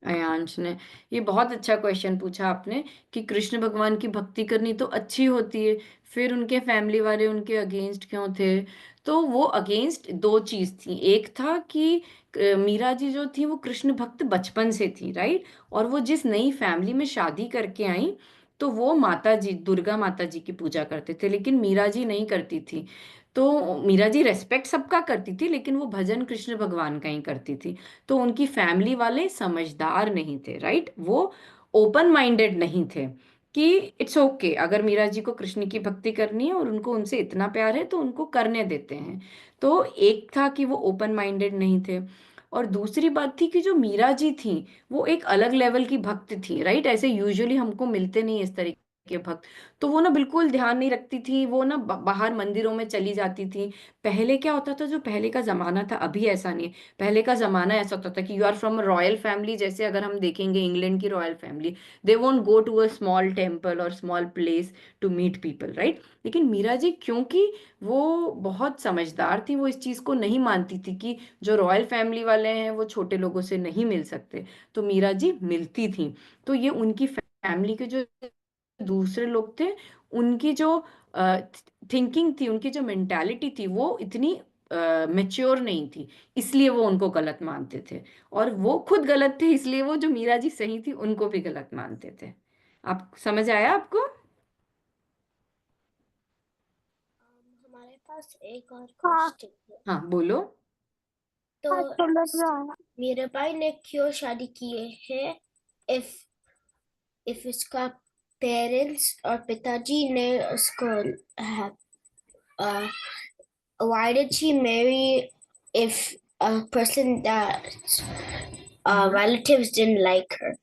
अयांश ने। ये बहुत अच्छा क्वेश्चन पूछा आपने कि कृष्ण भगवान की भक्ति करनी तो अच्छी होती है, फिर उनके फैमिली वाले उनके अगेंस्ट क्यों थे? तो वो अगेंस्ट दो चीज थी। एक था कि मीरा जी जो थी वो कृष्ण भक्त बचपन से थी, राइट? और वो जिस नई फैमिली में शादी करके आई, तो वो माता जी, दुर्गा माता जी की पूजा करते थे, लेकिन मीरा जी नहीं करती थी। तो मीरा जी रेस्पेक्ट सबका करती थी, लेकिन वो भजन कृष्ण भगवान का ही करती थी। तो उनकी फैमिली वाले समझदार नहीं थे, राइट? वो ओपन माइंडेड नहीं थे कि इट्स ओके, अगर मीरा जी को कृष्ण की भक्ति करनी है और उनको उनसे इतना प्यार है तो उनको करने देते हैं। तो एक था कि वो ओपन माइंडेड नहीं थे, और दूसरी बात थी कि जो मीरा जी थी वो एक अलग लेवल की भक्त थी, राइट? ऐसे यूजुअली हमको मिलते नहीं इस तरीके के भक्त। तो वो ना बिल्कुल ध्यान नहीं रखती थी, वो ना बाहर मंदिरों में चली जाती थी। पहले क्या होता था, जो पहले का जमाना था, अभी ऐसा नहीं है। पहले का जमाना ऐसा होता था कि you are from royal family, जैसे अगर हम देखेंगे इंग्लैंड की royal family, they won't go to a small temple और small place to meet people, right? लेकिन मीरा जी क्योंकि वो बहुत समझदार थी, वो इस चीज को नहीं मानती थी कि जो रॉयल फैमिली वाले हैं वो छोटे लोगों से नहीं मिल सकते। तो मीरा जी मिलती थी। तो ये उनकी फैमिली के जो दूसरे लोग थे, उनकी जो थिंकिंग थी, उनकी जो मेंटालिटी थी, वो इतनी मेच्योर नहीं थी, इसलिए वो उनको गलत मानते थे। और वो खुद गलत थे, इसलिए वो जो मीरा जी सही थी उनको भी गलत मानते थे। आप समझ आया आपको? हमारे पास एक और क्वेश्चन है। हाँ, बोलो। तो समझ रहा है। मेरे भाई ने क्यों शादी किए है? इफ इफ उसका पेरेंट्स और पिताजी ने उसको uh, why did she marry if a person that relatives didn't like her?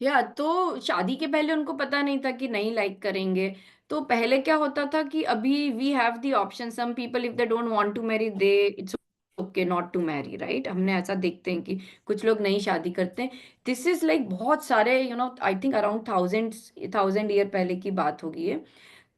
या तो शादी के पहले उनको पता नहीं था कि नहीं लाइक करेंगे। तो पहले क्या होता था कि अभी we have the option, some people if they don't want to marry, they it's okay not to marry, right? हमने ऐसा देखते हैं कि कुछ लोग नहीं शादी करते हैं। दिस इज लाइक बहुत सारे, I think around thousand year पहले की बात होगी ये।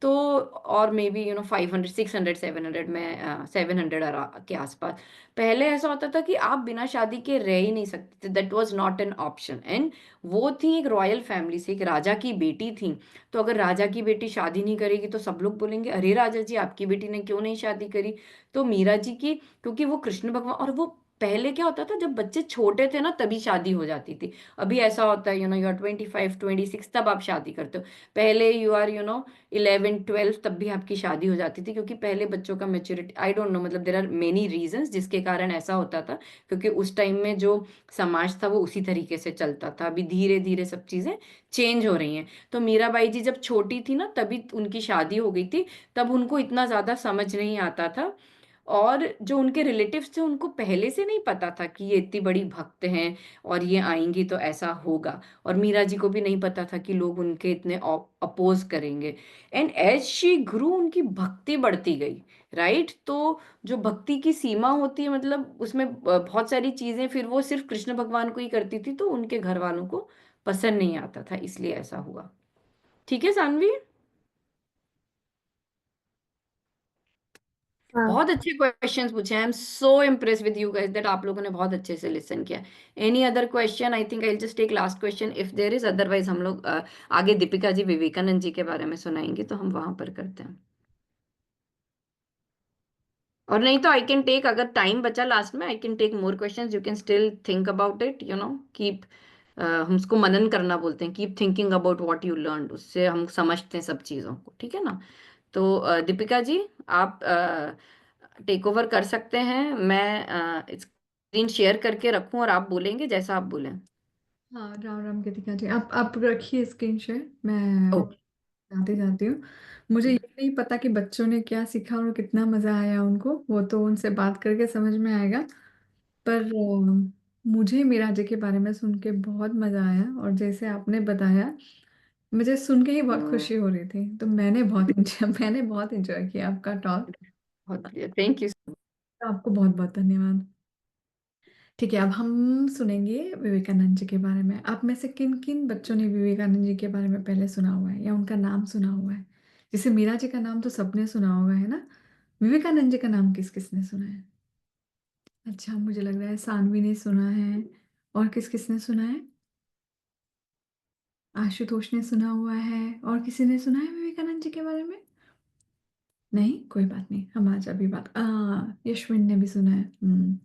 तो और मे बी 500 600 700 में 700 के आसपास पहले ऐसा होता था कि आप बिना शादी के रह ही नहीं सकते थे, that was not an option. And वो थी एक रॉयल फैमिली से, एक राजा की बेटी थी। तो अगर राजा की बेटी शादी नहीं करेगी तो सब लोग बोलेंगे अरे राजा जी, आपकी बेटी ने क्यों नहीं शादी करी? तो मीरा जी की, क्योंकि वो कृष्ण भगवान, और वो पहले क्या होता था, जब बच्चे छोटे थे ना तभी शादी हो जाती थी। अभी ऐसा होता है यू आर 25 26 तब आप शादी करते हो। पहले यू आर 11 12 तब भी आपकी शादी हो जाती थी, क्योंकि पहले बच्चों का मेच्योरिटी, आई डोंट नो, मतलब देर आर मेनी रीजंस जिसके कारण ऐसा होता था, क्योंकि उस टाइम में जो समाज था वो उसी तरीके से चलता था। अभी धीरे धीरे सब चीजें चेंज हो रही हैं। तो मीराबाई जी जब छोटी थी ना तभी उनकी शादी हो गई थी। तब उनको इतना ज्यादा समझ नहीं आता था, और जो उनके रिलेटिव्स थे उनको पहले से नहीं पता था कि ये इतनी बड़ी भक्त हैं और ये आएंगी तो ऐसा होगा। और मीरा जी को भी नहीं पता था कि लोग उनके इतने अपोज करेंगे। एंड एज शी ग्रू उनकी भक्ति बढ़ती गई, राइट? तो जो भक्ति की सीमा होती है, मतलब उसमें बहुत सारी चीजें, फिर वो सिर्फ कृष्ण भगवान को ही करती थी, तो उनके घर वालों को पसंद नहीं आता था, इसलिए ऐसा हुआ। ठीक है सानवी? हाँ। बहुत अच्छे क्वेश्चंस पूछे। I am so impress with you guys that आप लोगों ने बहुत अच्छे से लिसन किया। Any other question? I think I just take last question if there is, otherwise हम लोग आगे दीपिका जी विवेकानंद जी के बारे में सुनाएंगे, तो हम वहां पर करते हैं। और नहीं तो आई कैन टेक, अगर टाइम बचा लास्ट में, I can take more questions, you can still think about it, keep, हम उसको मनन करना बोलते हैं, keep thinking about what you learn, उससे हम समझते हैं सब चीज़ों को, ठीक है ना? तो दीपिका जी, आप टेक ओवर कर सकते हैं। मैं स्क्रीन शेयर करके रखूं और आप बोलेंगे जैसा आप बोलें। हाँ, राम राम कृतिका जी, आप रखिए स्क्रीन शेयर, मैं ओके। जाते जाती हूँ। मुझे ये नहीं पता कि बच्चों ने क्या सीखा और कितना मजा आया उनको, वो तो उनसे बात करके समझ में आएगा। पर मुझे मीरा जी के बारे में सुन के बहुत मजा आया, और जैसे आपने बताया मुझे सुन के ही बहुत खुशी हो रही थी, तो मैंने बहुत एंजॉय किया आपका टॉक। बहुत बढ़िया, थैंक यू। आपको बहुत बहुत धन्यवाद। ठीक है, अब हम सुनेंगे विवेकानंद जी के बारे में। आप में से किन किन बच्चों ने विवेकानंद जी के बारे में पहले सुना हुआ है या उनका नाम सुना हुआ है? जैसे मीरा जी का नाम तो सबने सुना होगा, है ना? विवेकानंद जी का नाम किस किस ने सुना है? अच्छा, मुझे लग रहा है सानवी ने सुना है। और किस किस ने सुना है? आशुतोष ने सुना हुआ है। और किसी ने सुना है विवेकानंद जी के बारे में? नहीं, कोई बात नहीं, हम आज अभी बात यशविन ने भी सुना है।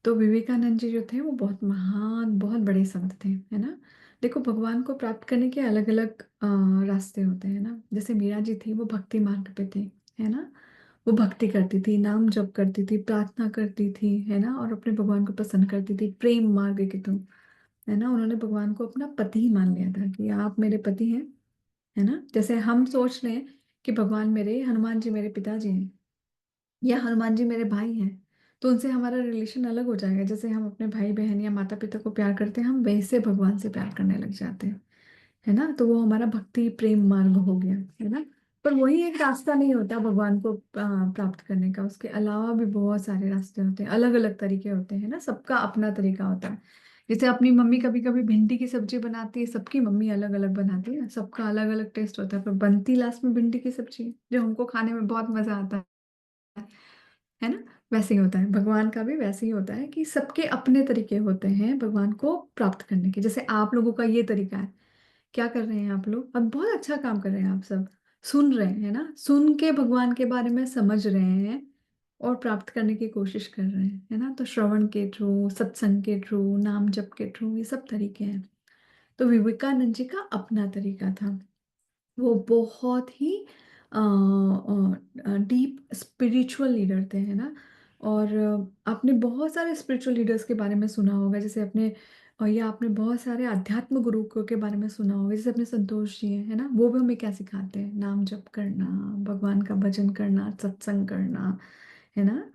तो विवेकानंद जी जो थे वो बहुत महान, बहुत बड़े संत थे, है ना? देखो, भगवान को प्राप्त करने के अलग अलग रास्ते होते हैं ना। जैसे मीरा जी थी, वो भक्ति मार्ग पे थी, है ना? वो भक्ति करती थी, नाम जप करती थी, प्रार्थना करती थी, है ना? और अपने भगवान को प्रसन्न करती थी प्रेम मार्ग के थ्रू, है ना? उन्होंने भगवान को अपना पति ही मान लिया था कि आप मेरे पति हैं, है ना? जैसे हम सोच रहे हैं कि भगवान मेरे, हनुमान जी मेरे पिताजी हैं, या हनुमान जी मेरे भाई हैं, तो उनसे हमारा रिलेशन अलग हो जाएगा। जैसे हम अपने भाई बहन या माता पिता को प्यार करते हैं, हम वैसे भगवान से प्यार करने लग जाते हैं, है ना? तो वो हमारा भक्ति प्रेम मार्ग हो गया, है ना? पर वही एक रास्ता नहीं होता भगवान को प्राप्त करने का। उसके अलावा भी बहुत सारे रास्ते होते हैं, अलग अलग तरीके होते हैं ना, सबका अपना तरीका होता है। जैसे अपनी मम्मी कभी कभी भिंडी की सब्जी बनाती है, सबकी मम्मी अलग अलग बनाती है, सबका अलग अलग टेस्ट होता है, पर बनती लास्ट में भिंडी की सब्जी जो हमको खाने में बहुत मजा आता है ना? वैसे ही होता है भगवान का भी, वैसे ही होता है कि सबके अपने तरीके होते हैं भगवान को प्राप्त करने के। जैसे आप लोगों का ये तरीका है, क्या कर रहे हैं आप लोग? अब बहुत अच्छा काम कर रहे हैं आप सब, सुन रहे हैं ना, सुन के भगवान के बारे में समझ रहे हैं और प्राप्त करने की कोशिश कर रहे हैं, है ना? तो श्रवण के थ्रू, सत्संग के थ्रू, नाम जप के थ्रू, ये सब तरीके हैं। तो विवेकानंद जी का अपना तरीका था। वो बहुत ही डीप स्पिरिचुअल लीडर थे, है ना? और आपने बहुत सारे स्पिरिचुअल लीडर्स के बारे में सुना होगा, जैसे अपने या आपने बहुत सारे अध्यात्म गुरु के बारे में सुना होगा, जैसे अपने संतोष जी हैं, है ना? वो भी हमें क्या सिखाते हैं? नाम जप करना, भगवान का भजन करना, सत्संग करना, है ना?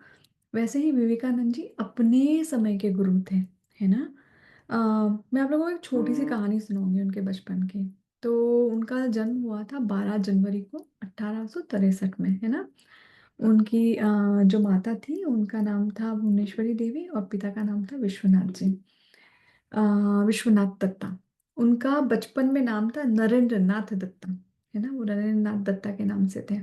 वैसे ही विवेकानंद जी अपने समय के गुरु थे, है ना? अ, मैं आप लोगों को एक छोटी सी कहानी सुनाऊंगी उनके बचपन की। तो उनका जन्म हुआ था 12 जनवरी को 1863 में, है ना? उनकी जो माता थी उनका नाम था भुवनेश्वरी देवी, और पिता का नाम था विश्वनाथ जी, विश्वनाथ दत्ता। उनका बचपन में नाम था नरेंद्र नाथ दत्ता, है ना? वो नरेंद्र नाथ दत्ता के नाम से थे।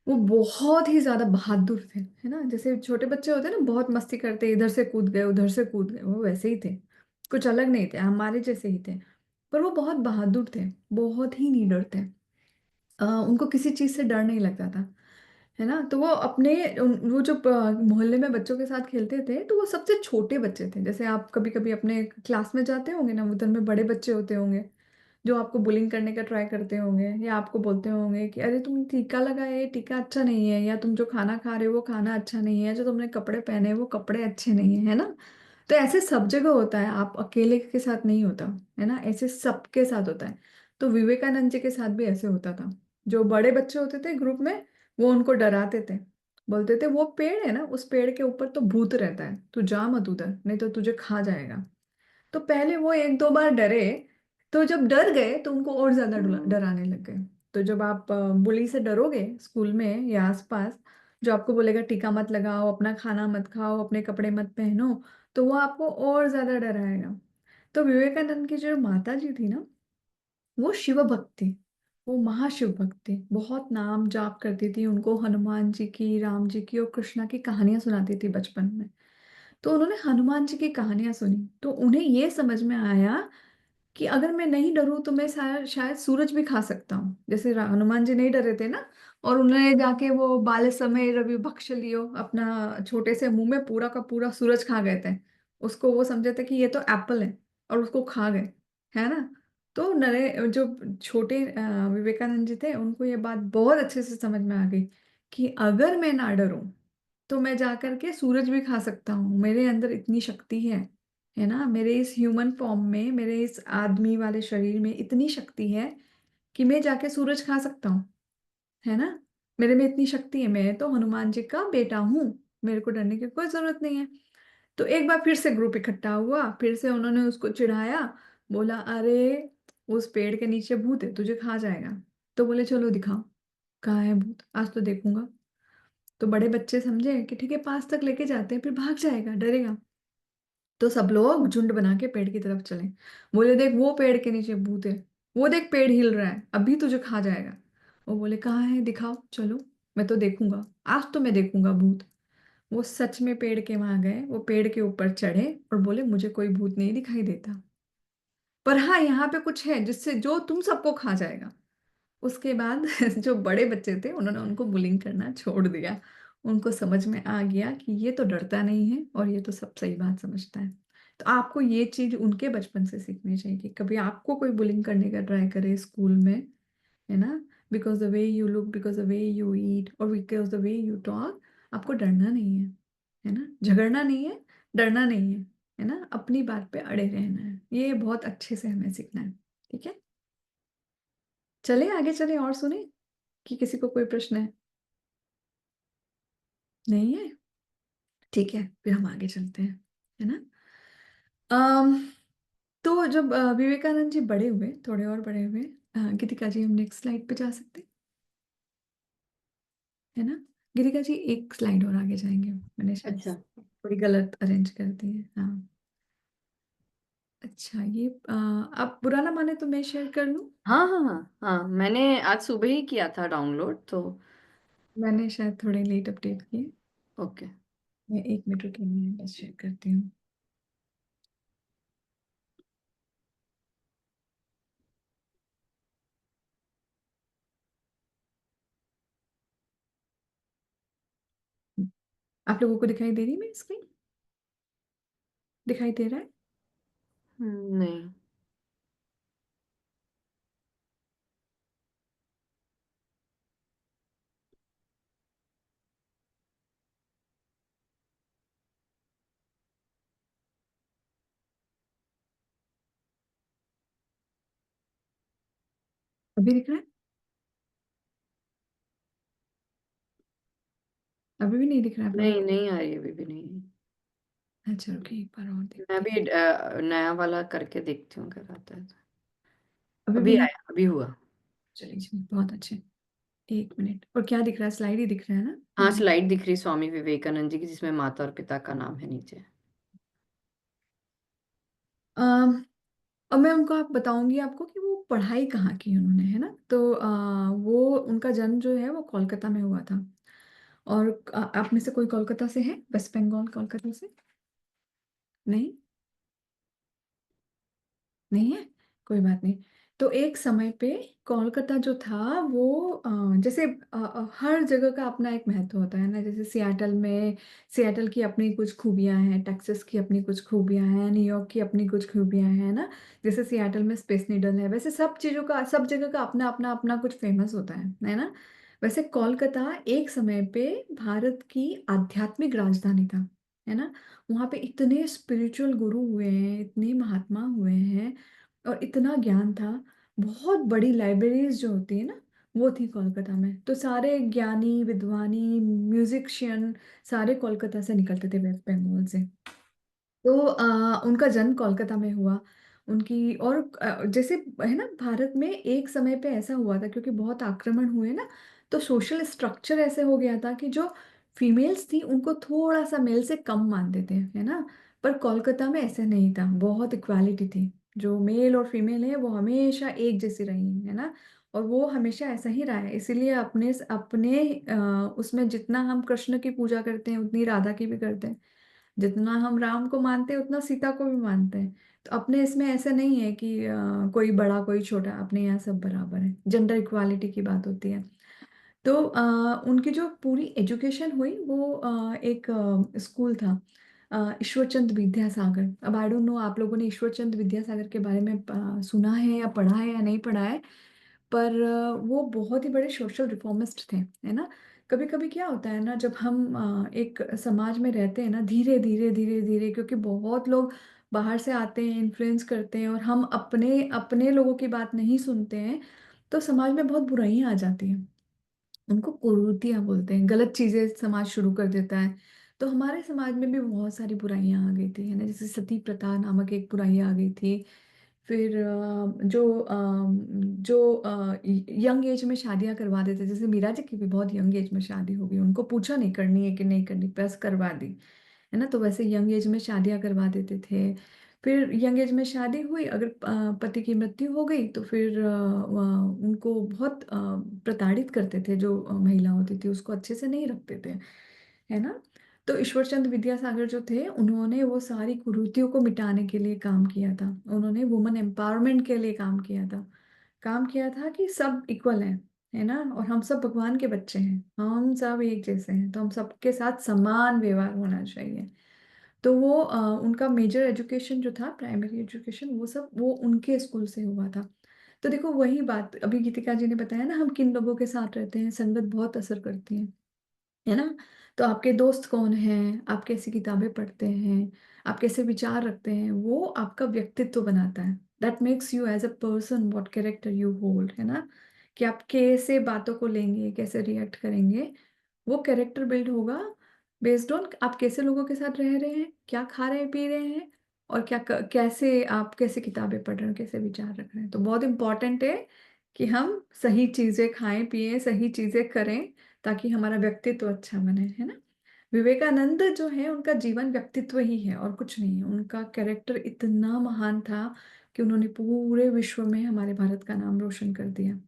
वो बहुत ही ज्यादा बहादुर थे, है ना? जैसे छोटे बच्चे होते हैं ना, बहुत मस्ती करते, इधर से कूद गए उधर से कूद गए, वो वैसे ही थे, कुछ अलग नहीं थे, हमारे जैसे ही थे। पर वो बहुत बहादुर थे, बहुत ही नीडर थे। उनको किसी चीज से डर नहीं लगता था, है ना? तो वो अपने वो जो मोहल्ले में बच्चों के साथ खेलते थे, तो वो सबसे छोटे बच्चे थे। जैसे आप कभी कभी अपने क्लास में जाते होंगे ना, उधर में बड़े बच्चे होते होंगे जो आपको बुलिंग करने का ट्राई करते होंगे, या आपको बोलते होंगे कि अरे तुम टीका लगाए, ये टीका अच्छा नहीं है, या तुम जो खाना खा रहे हो वो खाना अच्छा नहीं है, जो तुमने कपड़े पहने हैं वो कपड़े अच्छे नहीं है, है ना? तो ऐसे सब जगह होता है, आप अकेले के साथ नहीं होता, है ना? ऐसे सबके साथ होता है। तो विवेकानंद जी के साथ भी ऐसे होता था। जो बड़े बच्चे होते थे ग्रुप में, वो उनको डराते थे, बोलते थे वो पेड़ है ना, उस पेड़ के ऊपर तो भूत रहता है, तू जा मत उधर, नहीं तो तुझे खा जाएगा। तो पहले वो एक दो बार डरे, तो जब डर गए तो उनको और ज्यादा डराने लग गए। तो जब आप बुली से डरोगे स्कूल में या आसपास, जो आपको बोलेगा टीका मत लगाओ, अपना खाना मत खाओ, अपने कपड़े मत पहनो, तो वो आपको और ज्यादा डराएगा। तो विवेकानंद की जो माता जी थी ना, वो शिव भक्त थी, वो महाशिव भक्त थी, बहुत नाम जाप करती थी। उनको हनुमान जी की, राम जी की और कृष्णा की कहानियां सुनाती थी बचपन में। तो उन्होंने हनुमान जी की कहानियां सुनी, तो उन्हें ये समझ में आया कि अगर मैं नहीं डरूं तो मैं शायद शायद सूरज भी खा सकता हूँ, जैसे हनुमान जी नहीं डरे थे ना, और उन्होंने जाके वो बाल समय रवि भक्ष लियो, अपना छोटे से मुंह में पूरा का पूरा सूरज खा गए थे। उसको वो समझे थे कि ये तो एप्पल है, और उसको खा गए, है ना? तो नरे जो छोटे विवेकानंद जी थे, उनको ये बात बहुत अच्छे से समझ में आ गई कि अगर मैं ना डरूं तो मैं जाकर के सूरज भी खा सकता हूँ, मेरे अंदर इतनी शक्ति है ना? मेरे इस ह्यूमन फॉर्म में, मेरे इस आदमी वाले शरीर में इतनी शक्ति है कि मैं जाके सूरज खा सकता हूँ, है ना? मेरे में इतनी शक्ति है, मैं तो हनुमान जी का बेटा हूँ, मेरे को डरने की कोई जरूरत नहीं है। तो एक बार फिर से ग्रुप इकट्ठा हुआ, फिर से उन्होंने उसको चिढ़ाया, बोला अरे उस पेड़ के नीचे भूत है, तुझे खा जाएगा। तो बोले चलो दिखाओ कहाँ है भूत, आज तो देखूंगा। तो बड़े बच्चे समझे कि ठीक है, पास तक लेके जाते हैं, फिर भाग जाएगा, डरेगा। तो सब लोग झुंड बना के पेड़ की तरफ चले। बोले देख वो पेड़ के नीचे भूत है, वो देख पेड़ हिल रहा है, अभी तुझे खा जाएगा। वो बोले कहाँ है, दिखाओ, चलो मैं तो देखूंगा, आज तो मैं देखूंगा भूत। वो सच में पेड़ के वहां गए, वो पेड़ के ऊपर चढ़े और बोले मुझे कोई भूत नहीं दिखाई देता, पर हाँ यहाँ पे कुछ है जिससे जो तुम सबको खा जाएगा। उसके बाद जो बड़े बच्चे थे उन्होंने उनको बुलिंग करना छोड़ दिया। उनको समझ में आ गया कि ये तो डरता नहीं है और ये तो सब सही बात समझता है। तो आपको ये चीज उनके बचपन से सीखनी चाहिए कि कभी आपको कोई बुलिंग करने का ट्राई करे स्कूल में, है ना, because the way you look, because the way you eat और because the way you talk, आपको डरना नहीं है ना, झगड़ना नहीं है, डरना नहीं है ना, अपनी बात पे अड़े रहना है। ये बहुत अच्छे से हमें सीखना है। ठीक है, चले आगे चले और सुने कि किसी को कोई प्रश्न है? नहीं है? ठीक है, फिर हम आगे चलते हैं, है ना। अम तो जब विवेकानंद जी बड़े हुए, थोड़े और बड़े हुए, गीतिका जी हम नेक्स्ट स्लाइड पे जा सकते हैं, है ना। गीतिका जी एक स्लाइड और आगे जाएंगे, मैंने शायद अच्छा। थोड़ी गलत अरेंज कर दी है। हाँ, अच्छा, ये आप बुरा ना माने तो मैं शेयर कर लूँ। हाँ हाँ हाँ हाँ, मैंने आज सुबह ही किया था डाउनलोड तो। मैंने शायद थोड़े लेट अपडेट किए। ओके। मैं 1 मिनट रुकिए, बस शेयर करती हूँ। आप लोगों को दिखाई दे रही है मेरी स्क्रीन? दिखाई दे रहा है? नहीं। अभी दिख रहा है? अभी भी नहीं दिख रहा है आप लोगों नहीं नहीं आ रही, अभी भी नहीं। को? अच्छा रुकिए, एक बार और मैं देखती हूँ। भी नया वाला करके देखती हूँ क्या आता है। अभी भी अभी नहीं? आया, अभी हुआ। चलिए चलिए, बहुत अच्छे। 1 मिनट, और क्या दिख रहा है? स्लाइड ही दिख रहा है ना? हाँ, स्लाइड दिख रही स्वामी विवेकानंद जी की, जिसमें माता और पिता का नाम है नीचे। अम, अब मैं उनको आप बताऊंगी आपको कि वो पढ़ाई कहाँ की उन्होंने, है ना। तो वो उनका जन्म जो है वो कोलकाता में हुआ था। और आप में से कोई कोलकाता से है? वेस्ट बंगाल, कोलकाता से? नहीं? नहीं है? कोई बात नहीं। तो एक समय पे कोलकाता जो था वो जैसे हर जगह का अपना एक महत्व होता है ना। जैसे सियाटल में, सियाटल की अपनी कुछ खूबियां हैं, टेक्सास की अपनी कुछ खूबियां हैं, न्यूयॉर्क की अपनी कुछ खूबियां हैं ना। जैसे सियाटल में स्पेस नीडल है, वैसे सब चीज़ों का, सब जगह का अपना अपना अपना कुछ फेमस होता है ना। वैसे कोलकाता एक समय पे भारत की आध्यात्मिक राजधानी था, है ना। वहाँ पे इतने स्पिरिचुअल गुरु हुए हैं, इतने महात्मा हुए हैं, और इतना ज्ञान था। बहुत बड़ी लाइब्रेरीज जो होती है ना, वो थी कोलकाता में। तो सारे ज्ञानी विद्वानी म्यूजिशियन सारे कोलकाता से निकलते थे, वेस्ट बंगाल से। तो उनका जन्म कोलकाता में हुआ। उनकी और जैसे, है ना, भारत में एक समय पे ऐसा हुआ था क्योंकि बहुत आक्रमण हुए ना, तो सोशल स्ट्रक्चर ऐसे हो गया था कि जो फीमेल्स थी उनको थोड़ा सा मेल से कम मानते थे, है ना। पर कोलकाता में ऐसा नहीं था, बहुत इक्वालिटी थी। जो मेल और फीमेल है वो हमेशा एक जैसी रही है ना। और वो हमेशा ऐसा ही रहा है, इसीलिए अपने अपने उसमें जितना हम कृष्ण की पूजा करते हैं उतनी राधा की भी करते हैं। जितना हम राम को मानते हैं उतना सीता को भी मानते हैं। तो अपने इसमें ऐसा नहीं है कि कोई बड़ा कोई छोटा, अपने यहाँ सब बराबर है, जेंडर इक्वालिटी की बात होती है। तो उनकी जो पूरी एजुकेशन हुई वो एक स्कूल था, ईश्वरचंद विद्यासागर। अब आई डोंट नो आप लोगों ने ईश्वरचंद विद्यासागर के बारे में सुना है या पढ़ा है या नहीं पढ़ा है। पर वो बहुत ही बड़े सोशल रिफॉर्मिस्ट थे, है ना। कभी कभी क्या होता है ना, जब हम एक समाज में रहते हैं ना, धीरे धीरे धीरे धीरे, क्योंकि बहुत लोग बाहर से आते हैं, इन्फ्लुएंस करते हैं, और हम अपने अपने लोगों की बात नहीं सुनते हैं, तो समाज में बहुत बुराइयां आ जाती हैं। उनको कुरीतियां बोलते हैं, गलत चीजें समाज शुरू कर देता है। तो हमारे समाज में भी बहुत सारी बुराइयां आ गई थी, है ना, जैसे सती प्रथा नामक एक बुराई आ गई थी। फिर जो यंग एज में शादियां करवा देते, जैसे मीरा जी की भी बहुत यंग एज में शादी हो गई, उनको पूछा नहीं करनी है कि नहीं करनी, बस करवा दी, है ना। तो वैसे यंग एज में शादियां करवा देते थे। फिर यंग एज में शादी हुई, अगर पति की मृत्यु हो गई तो फिर उनको बहुत प्रताड़ित करते थे, जो महिला होती थी उसको अच्छे से नहीं रखते थे, है ना। तो ईश्वरचंद विद्यासागर जो थे, उन्होंने वो सारी कुरीतियों को मिटाने के लिए काम किया था। उन्होंने वुमेन एम्पावरमेंट के लिए काम किया था कि सब इक्वल है ना, और हम सब भगवान के बच्चे हैं, हम सब एक जैसे हैं, तो हम सबके साथ समान व्यवहार होना चाहिए। तो वो उनका मेजर एजुकेशन जो था, प्राइमरी एजुकेशन, वो सब वो उनके स्कूल से हुआ था। तो देखो वही बात अभी गीतिका जी ने बताया ना, हम किन लोगों के साथ रहते हैं, संगत बहुत असर करती है ना। तो आपके दोस्त कौन हैं, आप कैसी किताबें पढ़ते हैं, आप कैसे विचार रखते हैं, वो आपका व्यक्तित्व बनाता है। That makes you as a person what character you hold, है ना। कि आप कैसे बातों को लेंगे, कैसे रिएक्ट करेंगे, वो कैरेक्टर बिल्ड होगा बेस्ड ऑन आप कैसे लोगों के साथ रह रहे हैं, क्या खा रहे हैं पी रहे हैं, और कैसे आप कैसे किताबें पढ़ रहे हैं, कैसे विचार रख रहे हैं। तो बहुत इंपॉर्टेंट है कि हम सही चीजें खाएं पिए, सही चीजें करें, ताकि हमारा व्यक्तित्व अच्छा बने, है ना। विवेकानंद जो है, उनका जीवन व्यक्तित्व ही है और कुछ नहीं है। उनका कैरेक्टर इतना महान था कि उन्होंने पूरे विश्व में हमारे भारत का नाम रोशन कर दिया।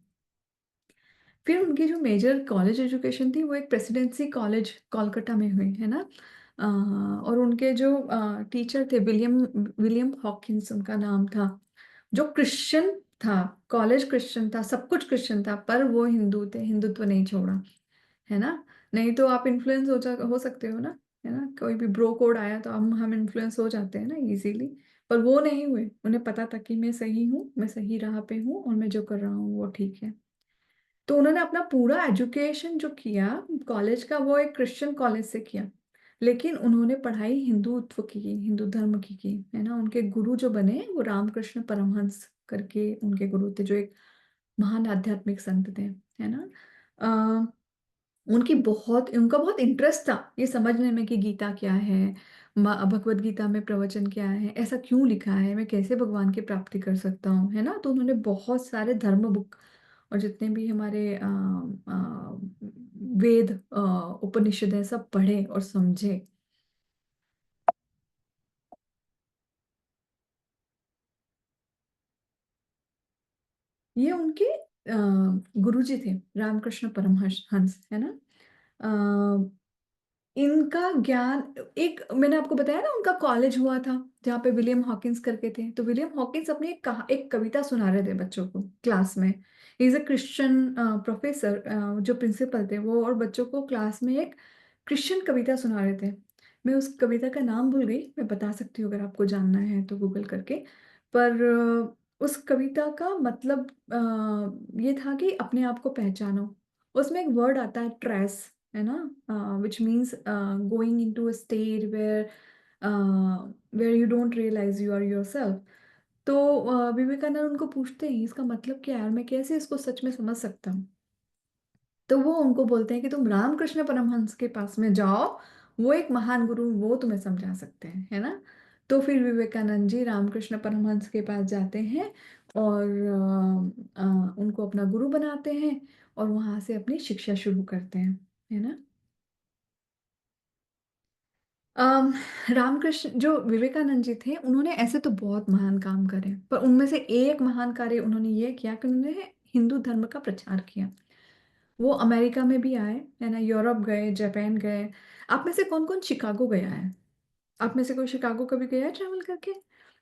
फिर उनकी जो मेजर कॉलेज एजुकेशन थी, वो एक प्रेसिडेंसी कॉलेज कोलकाता में हुई, है ना। और उनके जो टीचर थे, विलियम विलियम हॉकिंस उनका नाम था, जो क्रिश्चियन था। कॉलेज क्रिश्चियन था, सब कुछ क्रिश्चियन था, पर वो हिंदू थे, हिंदुत्व नहीं छोड़ा, है ना। नहीं तो आप इन्फ्लुएंस हो सकते हो ना, है ना। कोई भी ब्रो कोड आया तो हम इन्फ्लुएंस हो जाते हैं ना इजीली। पर वो नहीं हुए, उन्हें पता था कि मैं सही हूँ, मैं सही राह पे हूँ, और मैं जो कर रहा हूँ वो ठीक है। तो उन्होंने अपना पूरा एजुकेशन जो किया कॉलेज का, वो एक क्रिश्चियन कॉलेज से किया, लेकिन उन्होंने पढ़ाई हिंदुत्व की, हिंदू धर्म की, है ना। उनके गुरु जो बने वो रामकृष्ण परमहंस करके उनके गुरु थे, जो एक महान आध्यात्मिक संत थे, है ना। उनका बहुत इंटरेस्ट था ये समझने में कि गीता क्या है, भगवत गीता में प्रवचन क्या है, ऐसा क्यों लिखा है, मैं कैसे भगवान की प्राप्ति कर सकता हूँ, है ना। तो उन्होंने बहुत सारे धर्म बुक और जितने भी हमारे वेद उपनिषद है, सब पढ़े और समझे। ये उनके गुरुजी थे, रामकृष्ण परमहंस हंस, है ना। इनका ज्ञान, एक मैंने आपको बताया ना उनका कॉलेज हुआ था जहाँ पे विलियम हॉकिंस करके थे, तो विलियम हॉकिंस अपनी एक कविता सुना रहे थे बच्चों को क्लास में। इज अ क्रिश्चियन प्रोफेसर, जो प्रिंसिपल थे वो, और बच्चों को क्लास में एक क्रिश्चियन कविता सुना रहे थे। मैं उस कविता का नाम भूल गई, मैं बता सकती हूँ अगर आपको जानना है तो गूगल करके। पर उस कविता का मतलब ये था कि अपने आप को पहचानो। उसमें एक वर्ड आता है ट्रेस, है ना, which means going into a state where you don't realize you are yourself। तो विवेकानंद उनको पूछते हैं इसका मतलब क्या है और मैं कैसे इसको सच में समझ सकता हूँ। तो वो उनको बोलते हैं कि तुम रामकृष्ण परमहंस के पास में जाओ, वो एक महान गुरु, वो तुम्हें समझा सकते हैं, है ना। तो फिर विवेकानंद जी रामकृष्ण परमहंस के पास जाते हैं और उनको अपना गुरु बनाते हैं और वहां से अपनी शिक्षा शुरू करते हैं, है ना। अम, रामकृष्ण जो विवेकानंद जी थे, उन्होंने ऐसे तो बहुत महान काम करे, पर उनमें से एक महान कार्य उन्होंने ये किया कि उन्होंने हिंदू धर्म का प्रचार किया। वो अमेरिका में भी आए, है ना, यूरोप गए, जापान गए। आप में से कौन कौन शिकागो गया है? आप में से कोई शिकागो कभी गया है ट्रैवल करके?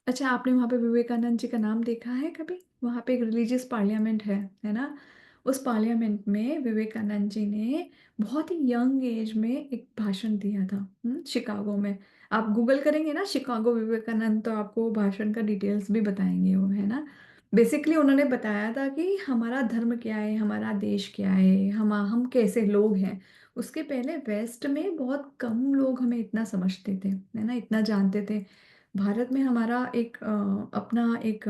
अच्छा, आपने वहाँ पे विवेकानंद जी का नाम देखा है कभी? वहाँ पे एक रिलीजियस पार्लियामेंट है ना। उस पार्लियामेंट में विवेकानंद जी ने बहुत ही यंग एज में एक भाषण दिया था, शिकागो में। आप गूगल करेंगे ना शिकागो विवेकानंद, तो आपको वो भाषण का डिटेल्स भी बताएंगे वो, है ना। बेसिकली उन्होंने बताया था कि हमारा धर्म क्या है, हमारा देश क्या है, हम कैसे लोग हैं। उसके पहले वेस्ट में बहुत कम लोग हमें इतना समझते थे, है ना, इतना जानते थे। भारत में हमारा एक अपना एक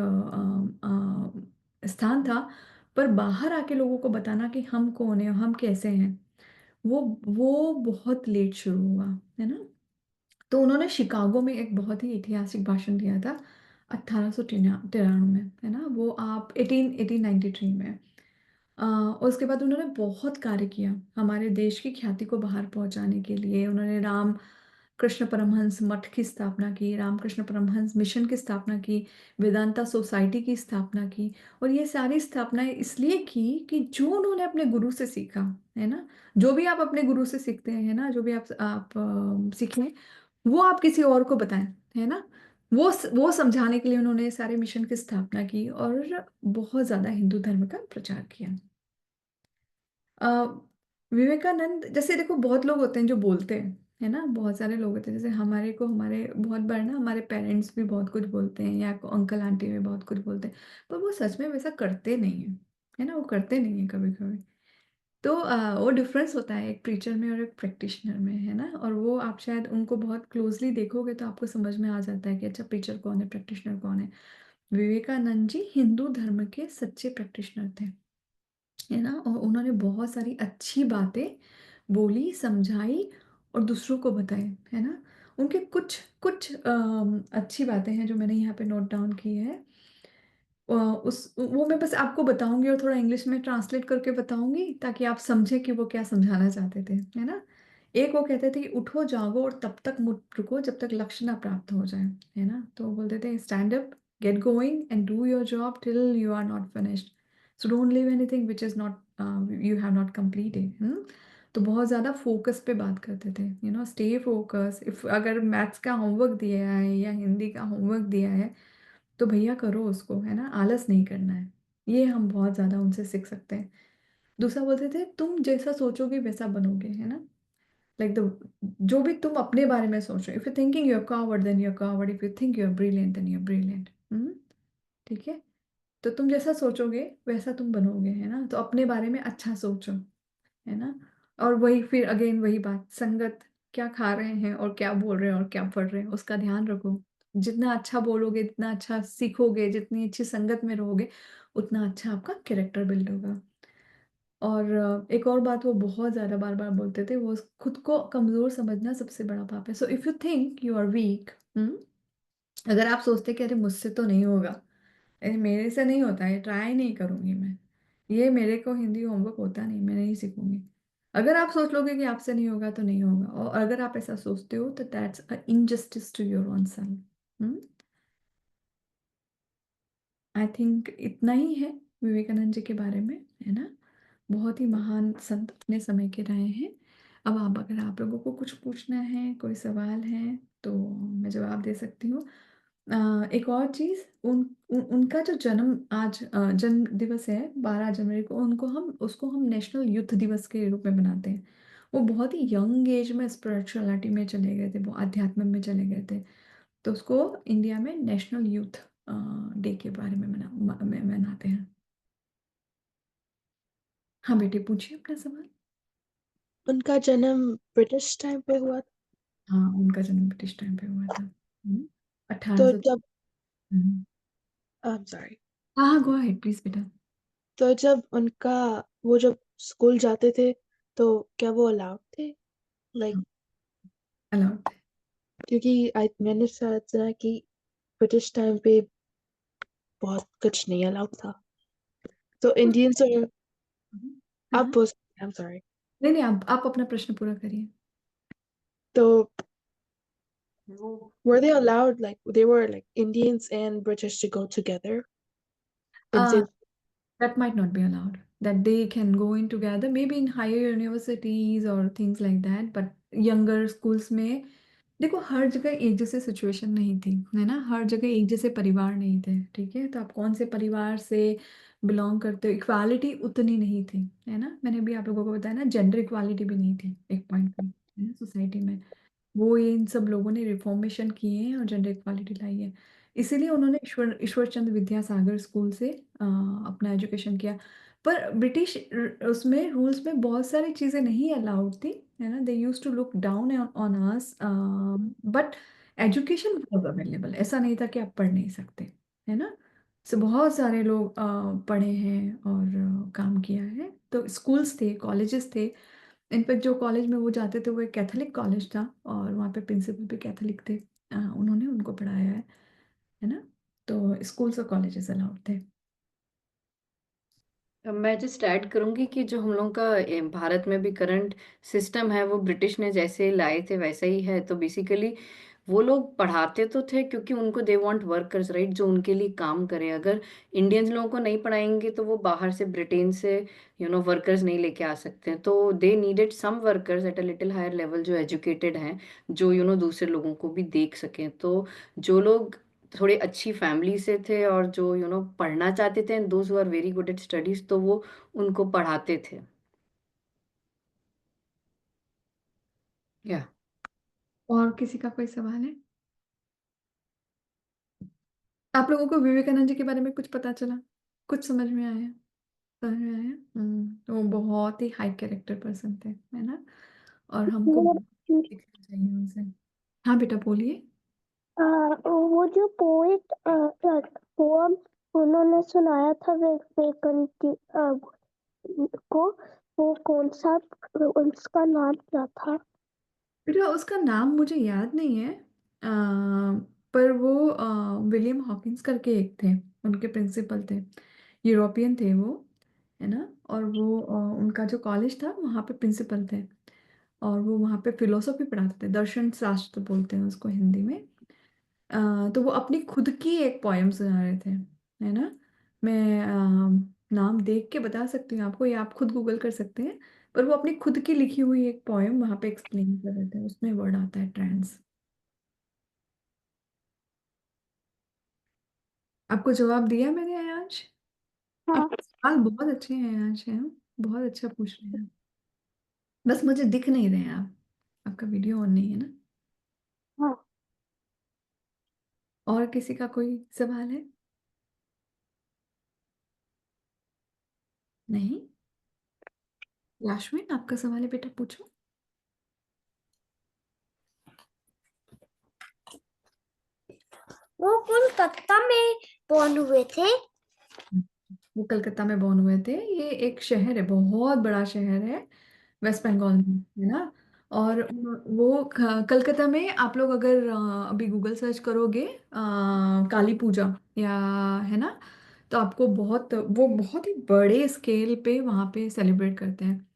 स्थान था, पर बाहर आके लोगों को बताना कि हम कौन है, हम कैसे हैं, वो बहुत लेट शुरू हुआ, है ना। तो उन्होंने शिकागो में एक बहुत ही ऐतिहासिक भाषण दिया था 1893 में, है ना। वो आप 1893 में। उसके बाद उन्होंने बहुत कार्य किया हमारे देश की ख्याति को बाहर पहुंचाने के लिए। उन्होंने राम कृष्ण परमहंस मठ की स्थापना की, रामकृष्ण परमहंस मिशन की स्थापना की, वेदांता सोसाइटी की स्थापना की। और ये सारी स्थापनाएं इसलिए की कि जो उन्होंने अपने गुरु से सीखा, है ना। जो भी आप अपने गुरु से सीखते हैं, है ना, जो भी आप सीखें, वो आप किसी और को बताएं, है ना। वो समझाने के लिए उन्होंने सारे मिशन की स्थापना की और बहुत ज्यादा हिंदू धर्म का प्रचार किया। अ, विवेकानंद जैसे देखो, बहुत लोग होते हैं जो बोलते हैं, है ना। बहुत सारे लोग होते हैं, जैसे हमारे बहुत बार ना हमारे पेरेंट्स भी बहुत कुछ बोलते हैं या अंकल आंटी भी बहुत कुछ बोलते हैं, पर वो सच में वैसा करते नहीं है, है ना। वो करते नहीं है कभी कभी। तो वो डिफरेंस होता है एक प्रीचर में और एक प्रैक्टिशनर में, है ना। और वो आप शायद उनको बहुत क्लोजली देखोगे तो आपको समझ में आ जाता है कि अच्छा, प्रीचर कौन है, प्रैक्टिशनर कौन है। विवेकानंद जी हिंदू धर्म के सच्चे प्रैक्टिशनर थे, है ना। और उन्होंने बहुत सारी अच्छी बातें बोली, समझाई और दूसरों को बताई, है ना। उनके कुछ कुछ अच्छी बातें हैं जो मैंने यहाँ पे नोट डाउन की है। उस वो मैं बस आपको बताऊंगी और थोड़ा इंग्लिश में ट्रांसलेट करके बताऊंगी ताकि आप समझे कि वो क्या समझाना चाहते थे, है ना। एक वो कहते थे कि उठो जागो और तब तक मत रुको जब तक लक्ष्य ना प्राप्त हो जाए, है ना। तो वो बोलते थे stand up, get going and do your job till you are not finished, so don't leave anything which is not you have not completed. तो बहुत ज़्यादा फोकस पे बात करते थे, स्टे फोकस। इफ अगर मैथ्स का होमवर्क दिया है या हिंदी का होमवर्क दिया है तो भैया करो उसको, है ना। आलस नहीं करना है। ये हम बहुत ज़्यादा उनसे सीख सकते हैं। दूसरा बोलते थे तुम जैसा सोचोगे वैसा बनोगे, है ना। लाइक द जो भी तुम अपने बारे में सोचो, if you thinking you are coward then you are coward, if you think you are brilliant then you are brilliant. ठीक है। तो तुम जैसा सोचोगे वैसा तुम बनोगे, है ना। तो अपने बारे में अच्छा सोचो, है ना। और वही फिर अगेन वही बात, संगत, क्या खा रहे हैं और क्या बोल रहे हैं और क्या पढ़ रहे हैं उसका ध्यान रखो। जितना अच्छा बोलोगे, जितना अच्छा सीखोगे, जितनी अच्छी संगत में रहोगे, उतना अच्छा आपका कैरेक्टर बिल्ड होगा। और एक और बात वो बहुत ज्यादा बार बार बोलते थे, वो खुद को कमजोर समझना सबसे बड़ा पाप है। So if you think you are weak, अगर आप सोचते कि अरे मुझसे तो नहीं होगा, अरे मेरे से नहीं होता है, ट्राई नहीं करूंगी मैं, ये मेरे को हिंदी होमवर्क होता नहीं, मैं नहीं सीखूंगी। अगर आप सोच लोगे कि आपसे नहीं होगा तो नहीं होगा, और अगर आप ऐसा सोचते हो तो that's a injustice to your own self. I think इतना ही है विवेकानंद जी के बारे में, है ना। बहुत ही महान संत अपने समय के रहे हैं। अब अगर आप लोगों को कुछ पूछना है, कोई सवाल है, तो मैं जवाब दे सकती हूँ। एक और चीज, उनका जो जन्म आज जन्म दिवस है 12 जनवरी को, उसको हम नेशनल यूथ दिवस के रूप में मनाते हैं। वो बहुत ही यंग एज में स्पिरिचुअलिटी में चले गए थे, वो अध्यात्म में चले गए थे। तो उसको इंडिया में नेशनल यूथ डे के बारे में मनाते हैं। हाँ बेटे, पूछिए अपना सवाल। उनका जन्म ब्रिटिश टाइम पे हुआ था। हाँ, उनका जन्म ब्रिटिश टाइम पे हुआ था। तो 1800। जब हम्म। सॉरी हाँ हाँ, गो अहेड प्लीज बेटा। तो जब वो जब स्कूल जाते थे तो क्या वो अलाउड थे, लाइक अलाउड। क्योंकि मैंने शायद सुना कि ब्रिटिश टाइम पे बहुत कुछ नहीं अलाउड था, तो इंडियंस और हाँ, आप बोल सकते हैं, सॉरी। नहीं नहीं, आप अपना प्रश्न पूरा करिए। तो were they allowed, like they were like Indians and British to go together in Uh, same? that might not be allowed. That they can go in together, maybe in higher universities or things like that. But younger schools में देखो, हर जगह एक जैसे situation नहीं थी, है ना। हर जगह एक जैसे परिवार नहीं थे, ठीक है। तो आप कौन से परिवार से बिलोंग करते हो, इक्वालिटी उतनी नहीं थी, है ना। मैंने भी आप लोगों को बताया ना, जेंडर इक्वालिटी भी नहीं थी एक पॉइंट पे, है ना, सोसाइटी में। वो ये इन सब लोगों ने रिफॉर्मेशन किए हैं और जेंडर इक्वालिटी लाई है। इसीलिए उन्होंने ईश्वरचंद विद्यासागर स्कूल से अपना एजुकेशन किया। पर ब्रिटिश उसमें रूल्स में बहुत सारी चीज़ें नहीं अलाउड थी, है ना। They use to look down on us, but education was available. ऐसा नहीं था कि आप पढ़ नहीं सकते, है ना। से बहुत सारे लोग पढ़े हैं और काम किया है। तो स्कूल्स थे, कॉलेजेस थे, इनफैक्ट जो कॉलेज में वो जाते थे वो एक कैथोलिक कॉलेज था और वहाँ पे प्रिंसिपल भी कैथोलिक थे। उन्होंने उनको पढ़ाया है ना। तो स्कूल्स और कॉलेजेस अलाउड थे। मैं जस्ट ऐड करूंगी कि जो हम लोगों का भारत में भी करंट सिस्टम है वो ब्रिटिश ने जैसे लाए थे वैसा ही है। तो बेसिकली वो लोग पढ़ाते तो थे क्योंकि उनको दे वांट वर्कर्स, राइट, जो उनके लिए काम करें। अगर इंडियंस लोगों को नहीं पढ़ाएंगे तो वो बाहर से ब्रिटेन से वर्कर्स नहीं लेके आ सकते हैं। तो they needed some workers at a little higher level जो एजुकेटेड हैं, जो दूसरे लोगों को भी देख सकें। तो जो लोग थोड़ी अच्छी फैमिली से थे और जो पढ़ना चाहते थे, those who are very good at studies, तो वो उनको पढ़ाते थे। या और किसी का कोई सवाल है? आप लोगों को विवेकानंद जी के बारे में कुछ पता चला? कुछ समझ में आया? समझ में आया। तो वो बहुत ही हाई कैरेक्टर पर्सन थे, है ना। और हमको वो सीखना चाहिए उनसे। हाँ बेटा बोलिए। वो जो पोएट पोअम उन्होंने सुनाया था विवेकानंद को, वो कौन सा, उसका नाम क्या था? बेटा उसका नाम मुझे याद नहीं है। पर वो विलियम हॉकिंस करके एक थे, उनके प्रिंसिपल थे, यूरोपियन थे वो, है ना। और वो उनका जो कॉलेज था वहाँ पे प्रिंसिपल थे और वो वहाँ पे फिलोसफी पढ़ाते थे, दर्शन शास्त्र बोलते हैं उसको हिंदी में। तो वो अपनी खुद की एक पोयम सुना रहे थे, है ना। मैं नाम देख के बता सकती हूँ आपको, या आप खुद गूगल कर सकते हैं। पर वो अपनी खुद की लिखी हुई एक पोयम वहाँ पे एक्सप्लेन कर रहे थे, उसमें वर्ड आता है ट्रांस। आपको जवाब दिया मैंने आयांश? हाँ आपके सवाल बहुत अच्छे हैं आयांश, हैं बहुत अच्छा पूछ रहे हैं। बस मुझे दिख नहीं रहे हैं आप, आपका वीडियो ऑन नहीं है ना। हाँ। और किसी का कोई सवाल है? नहीं। याश्विन आपका सवाल है बेटा, पूछो। वो कोलकाता में बॉर्न हुए थे। वो कलकत्ता में बॉर्न हुए थे। ये एक शहर है, बहुत बड़ा शहर है वेस्ट बंगाल में, है ना। और वो कलकत्ता में आप लोग अगर अभी गूगल सर्च करोगे काली पूजा या, है ना, तो आपको वो बहुत ही बड़े स्केल पे वहाँ पे सेलिब्रेट करते हैं।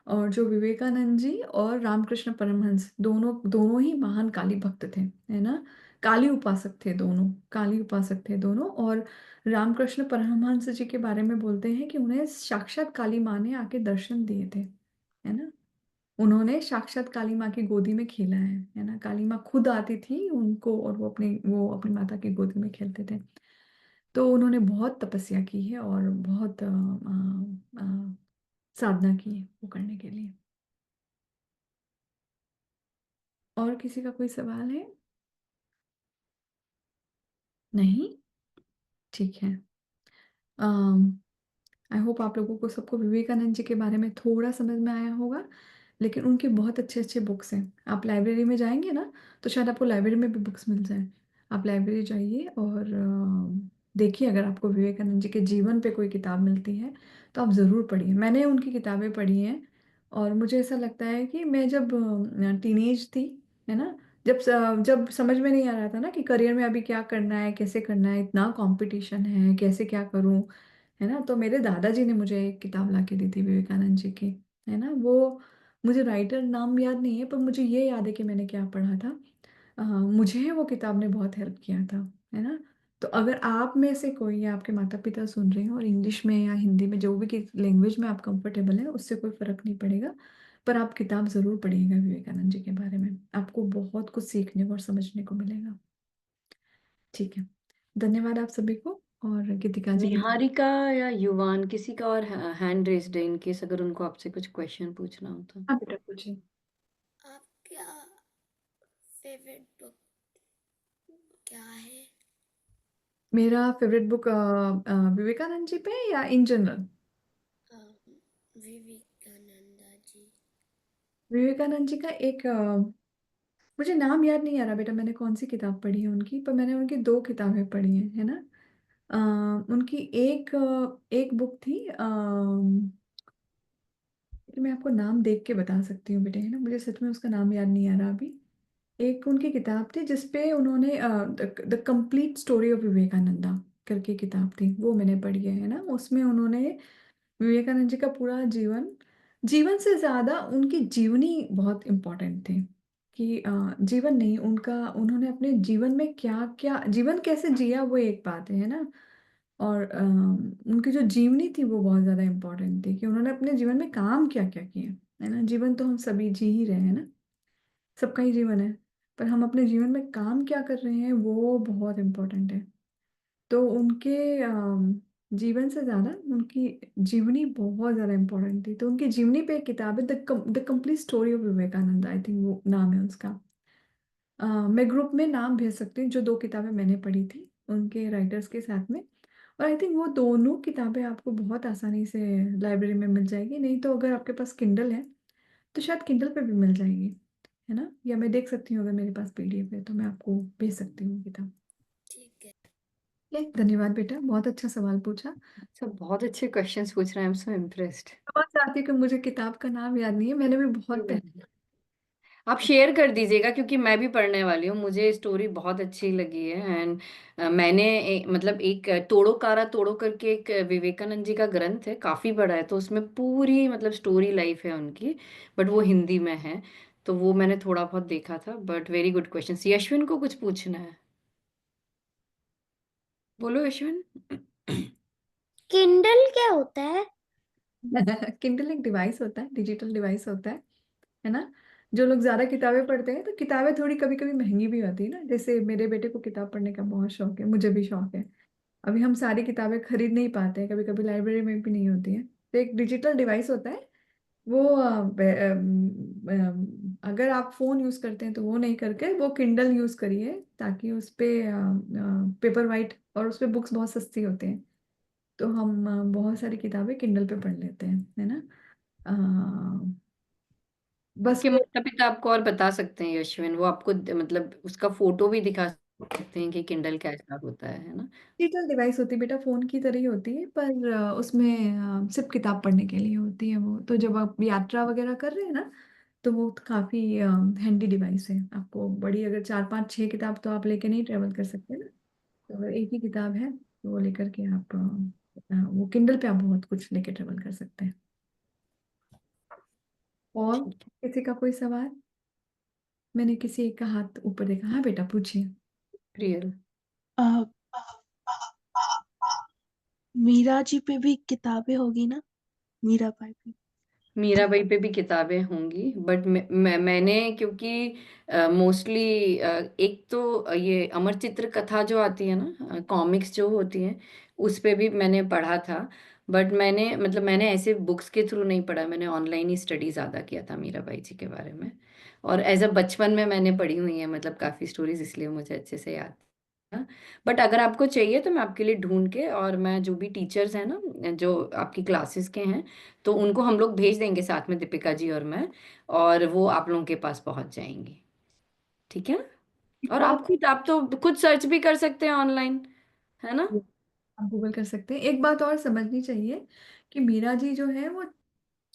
और जो विवेकानंद जी और रामकृष्ण परमहंस दोनों दोनों ही महान काली भक्त थे, है ना। काली उपासक थे दोनों, काली उपासक थे दोनों। और रामकृष्ण परमहंस जी के बारे में बोलते हैं कि उन्हें साक्षात काली माँ ने आके दर्शन दिए थे, है ना। उन्होंने साक्षात काली माँ की गोदी में खेला है ना। काली माँ खुद आती थी उनको और वो अपनी माता की गोदी में खेलते थे। तो उन्होंने बहुत तपस्या की है और बहुत साधना की है वो करने के लिए। और किसी का कोई सवाल है? नहीं? ठीक है। आई होप आप लोगों को सबको विवेकानंद जी के बारे में थोड़ा समझ में आया होगा। लेकिन उनके बहुत अच्छे अच्छे बुक्स हैं। आप लाइब्रेरी में जाएंगे ना, तो शायद आपको लाइब्रेरी में भी बुक्स मिल जाए। आप लाइब्रेरी जाइए और देखिए, अगर आपको विवेकानंद जी के जीवन पे कोई किताब मिलती है तो आप ज़रूर पढ़िए। मैंने उनकी किताबें पढ़ी हैं और मुझे ऐसा लगता है कि मैं जब टीनेज थी, है ना, जब समझ में नहीं आ रहा था ना कि करियर में अभी क्या करना है, कैसे करना है, इतना कंपटीशन है, कैसे क्या करूं, है ना। तो मेरे दादाजी ने मुझे एक किताब ला के दी थी विवेकानंद जी की, है ना। वो, मुझे राइटर नाम याद नहीं है पर मुझे ये याद है कि मैंने क्या पढ़ा था। मुझे वो किताब ने बहुत हेल्प किया था, है ना। तो अगर आप में से कोई या आपके माता पिता सुन रहे हो और इंग्लिश में या हिंदी में जो भी लैंग्वेज में आप कंफर्टेबल है, उससे कोई फर्क नहीं पड़ेगा। पर आप किताब जरूर पढ़िएगा विवेकानंद जी के बारे में, आपको बहुत कुछ सीखने को और समझने को मिलेगा। ठीक है, धन्यवाद आप सभी को। और गीतिका जी की। निहारिका या युवान, किसी का और हैंड रेज्ड है, इन केस अगर उनको आपसे कुछ क्वेश्चन पूछना हो तो। हाँ बेटा पूछिए। आपका फेवरेट बुक क्या है? मेरा फेवरेट बुक विवेकानंद जी पे या इन जनरल? विवेकानंदा जी। विवेकानंद जी का एक मुझे नाम याद नहीं आ रहा बेटा, मैंने कौन सी किताब पढ़ी है उनकी, पर मैंने उनकी दो किताबें पढ़ी हैं, है ना। उनकी एक बुक थी, कि मैं आपको नाम देख के बता सकती हूँ बेटे, है ना, मुझे सच में उसका नाम याद नहीं आ रहा अभी। एक उनकी किताब थी जिसपे उन्होंने the complete story of Vivekananda करके किताब थी, वो मैंने पढ़ी है ना। उसमें उन्होंने विवेकानंद जी का पूरा जीवन, जीवन से ज्यादा उनकी जीवनी बहुत इम्पोर्टेंट थी। कि जीवन नहीं, उनका, उन्होंने अपने जीवन में क्या क्या, जीवन कैसे जिया वो एक बात है ना। और उनकी जो जीवनी थी वो बहुत ज्यादा इम्पोर्टेंट थी, कि उन्होंने अपने जीवन में काम क्या क्या किए, है ना। जीवन तो हम सभी जी ही रहे हैं ना, सबका ही जीवन है, पर हम अपने जीवन में काम क्या कर रहे हैं वो बहुत इम्पोर्टेंट है। तो उनके जीवन से ज्यादा उनकी जीवनी बहुत ज्यादा इम्पोर्टेंट थी। तो उनकी जीवनी पे एक किताब है, the complete story of Vivekananda, I think वो नाम है उसका। मैं ग्रुप में नाम भेज सकती हूँ जो 2 किताबें मैंने पढ़ी थी उनके राइटर्स के साथ में। और आई थिंक वो दोनों किताबें आपको बहुत आसानी से लाइब्रेरी में मिल जाएगी, नहीं तो अगर आपके पास किंडल है तो शायद किंडल पे भी मिल जाएगी, है ना। या मैं देख सकती हूँ, अगर मेरे पास पीडीएफ है तो मैं आपको भेज सकती हूँ किताब। ठीक है। धन्यवाद बेटा, बहुत अच्छा सवाल पूछा। सब बहुत अच्छे क्वेश्चंस पूछ रहे हैं, आई एम सो इम्प्रेस्ड। क्षमा चाहती हूँ कि मुझे किताब का नाम याद नहीं है, मैंने भी बहुत पहले। आप शेयर कर दीजिएगा क्योंकि मैं भी पढ़ने वाली हूँ, मुझे स्टोरी बहुत अच्छी लगी है। एंड मैंने मतलब एक तोड़ो कारा तोड़ो करके एक विवेकानंद जी का ग्रंथ है, काफी बड़ा है, तो उसमें पूरी मतलब स्टोरी लाइफ है उनकी, बट वो हिंदी में है। तो वो मैंने थोड़ा बहुत देखा था, but very good question. Yashwin को कुछ पूछना है, बोलो यशविन। किंडल क्या होता है? किंडल एक डिवाइस होता है, डिजिटल डिवाइस होता है ना। जो लोग ज्यादा किताबें पढ़ते हैं तो किताबें थोड़ी कभी कभी महंगी भी होती है ना, जैसे मेरे बेटे को किताब पढ़ने का बहुत शौक है, मुझे भी शौक है। अभी हम सारी किताबें खरीद नहीं पाते हैं, कभी कभी लाइब्रेरी में भी नहीं होती है, तो एक डिजिटल डिवाइस होता है। वो अगर आप फोन यूज करते हैं तो वो नहीं करके वो किंडल यूज करिए, ताकि उस पे पेपर वाइट और उस पे बुक्स बहुत सस्ती होती हैं। तो हम बहुत सारी किताबें किंडल पे पढ़ लेते हैं, है ना। बस आपके वो माता पिता आपको और बता सकते हैं यशविन, वो आपको मतलब उसका फोटो भी दिखा सकते हैं कि किंडल कैसा होता है ना। डिजिटल डिवाइस होती है बेटा, फोन की तरह ही होती है, पर उसमें सिर्फ किताब पढ़ने के लिए होती है वो। तो जब आप यात्रा वगैरह कर रहे हैं ना, तो वो काफी हैंडी डिवाइस है। आपको बड़ी, अगर 4 5 6 किताब तो आप लेके नहीं ट्रेवल कर सकते ना, तो अगर एक ही किताब है तो वो लेकर के आप वो किंडल पे आप बहुत कुछ लेके ट्रेवल कर सकते हैं। और ठीक है। किसी का कोई सवाल? मैंने किसी एक का हाथ ऊपर देखा, हाँ बेटा पूछिए। रियल अ, मीरा जी पे भी किताबें होगी ना, मीराबाई पे? मीराबाई पे भी किताबें होंगी, बट मैंने क्योंकि मोस्टली एक तो ये अमर चित्र कथा जो आती है ना, कॉमिक्स जो होती हैं, उस पे भी मैंने पढ़ा था। बट मैंने मतलब मैंने ऐसे बुक्स के थ्रू नहीं पढ़ा, मैंने ऑनलाइन ही स्टडी ज़्यादा किया था मीराबाई जी के बारे में। और एज अ बचपन में मैंने पढ़ी हुई है, मतलब काफ़ी स्टोरीज, इसलिए मुझे अच्छे से याद है। बट अगर आपको चाहिए तो मैं आपके लिए ढूंढ के, और मैं जो भी टीचर्स हैं ना जो आपकी क्लासेस के हैं, तो उनको हम लोग भेज देंगे साथ में, दीपिका जी और मैं, और वो आप लोगों के पास पहुंच जाएंगी। ठीक है ना। और आप तो खुद सर्च भी कर सकते हैं ऑनलाइन, है ना। आप गूगल कर सकते हैं। एक बात और समझनी चाहिए कि मीरा जी जो है वो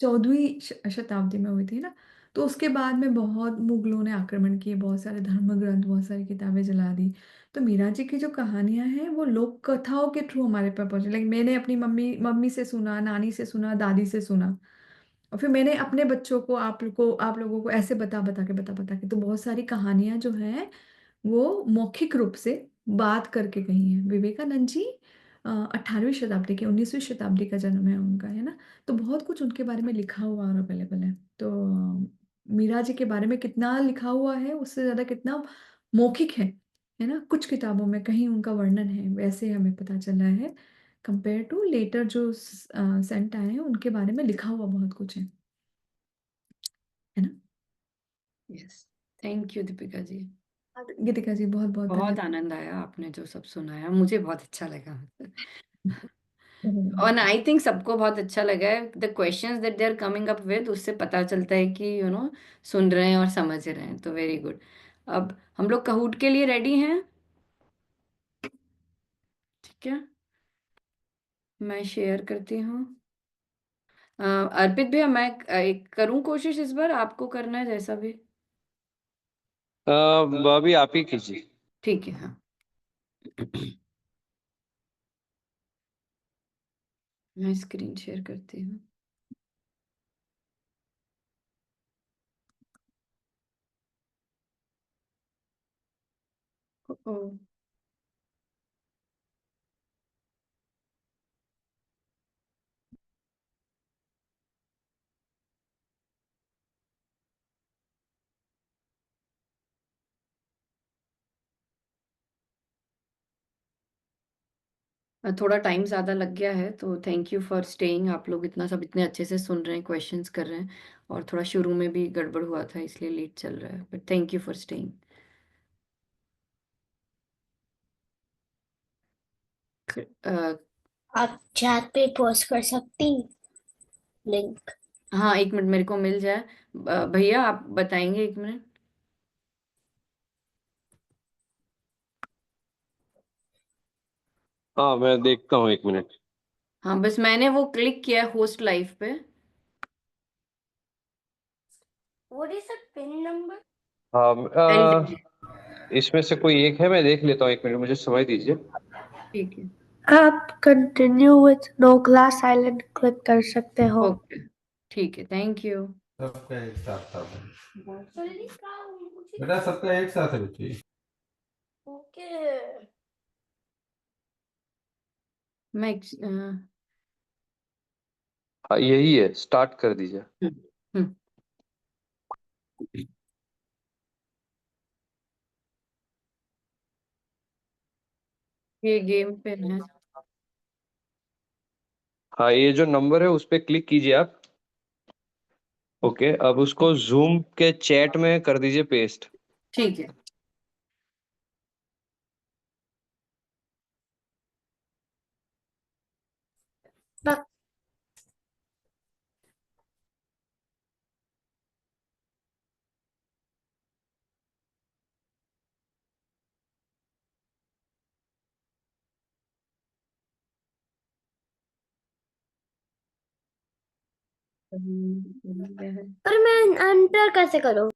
14वीं शताब्दी में हुई थी ना, तो उसके बाद में बहुत मुगलों ने आक्रमण किए, बहुत सारे धर्म ग्रंथ, बहुत सारी किताबें जला दी। तो मीरा जी की जो कहानियां हैं वो लोक कथाओं के थ्रू हमारे पास पहुंची, लाइक मैंने अपनी मम्मी मम्मी से सुना, नानी से सुना, दादी से सुना, और फिर मैंने अपने बच्चों को, आप लोगों को ऐसे बता के, तो बहुत सारी कहानियां जो हैं वो मौखिक रूप से बात करके कही है। विवेकानंद जी 18वीं शताब्दी के, 19वीं शताब्दी का जन्म है उनका, है ना। तो बहुत कुछ उनके बारे में लिखा हुआ और अवेलेबल है। तो मीरा जी के बारे में कितना लिखा हुआ है, उससे ज्यादा कितना मौखिक है ना। कुछ किताबों में कहीं उनका वर्णन है, वैसे हमें पता चला है। कंपेयर टू लेटर जो सेंट आए हैं, उनके बारे में लिखा हुआ बहुत कुछ है ना। Yes, thank you Deepika ji. गीतिका जी बहुत बहुत बहुत धन्यवाद। आनंद आया, आपने जो सब सुनाया मुझे बहुत अच्छा लगा। धन्यवाद। और आई थिंक सबको बहुत अच्छा लगा है, the questions that they are coming up with, उससे पता चलता है कि सुन रहे हैं और समझ रहे हैं, तो वेरी गुड। अब हम लोग कहूट के लिए रेडी हैं। ठीक है, मैं शेयर करती हूँ। अर्पित भैया, मैं एक करूं कोशिश इस बार, आपको करना है जैसा भी। भाभी आप ही कीजिए। ठीक है, हाँ। मैं स्क्रीन शेयर करती हूँ। ओ, थोड़ा टाइम ज़्यादा लग गया है, तो थैंक यू फॉर स्टेइंग। आप लोग इतना सब इतने अच्छे से सुन रहे हैं, क्वेश्चंस कर रहे हैं, और थोड़ा शुरू में भी गड़बड़ हुआ था इसलिए लेट चल रहा है, but thank you for staying. आप चैट पे पोस्ट कर सकती लिंक। हाँ, एक मिनट मेरे को मिल जाए। भैया आप बताएंगे, एक मिनट। हाँ मैं देखता हूँ, 1 मिनट। हाँ, बस मैंने वो क्लिक किया होस्ट लाइव पे। What is the pin number? हाँ इसमें से कोई एक है, मैं देख लेता हूँ, 1 मिनट मुझे समय दीजिए। ठीक है, आप continue with no class silent click कर सकते हो। ओके, ठीक है, थैंक यू। सबका एक साथ था जल्दी खाओ। बेटा, सबका एक साथ है बच्ची। ओके। मैं हाँ यही है, स्टार्ट कर दीजिए। हम्म, ये गेम पे है। हाँ ये जो नंबर है उस पे क्लिक कीजिए आप। ओके, अब उसको जूम के चैट में कर दीजिए पेस्ट। ठीक है, पर मैं एंटर कैसे करूं?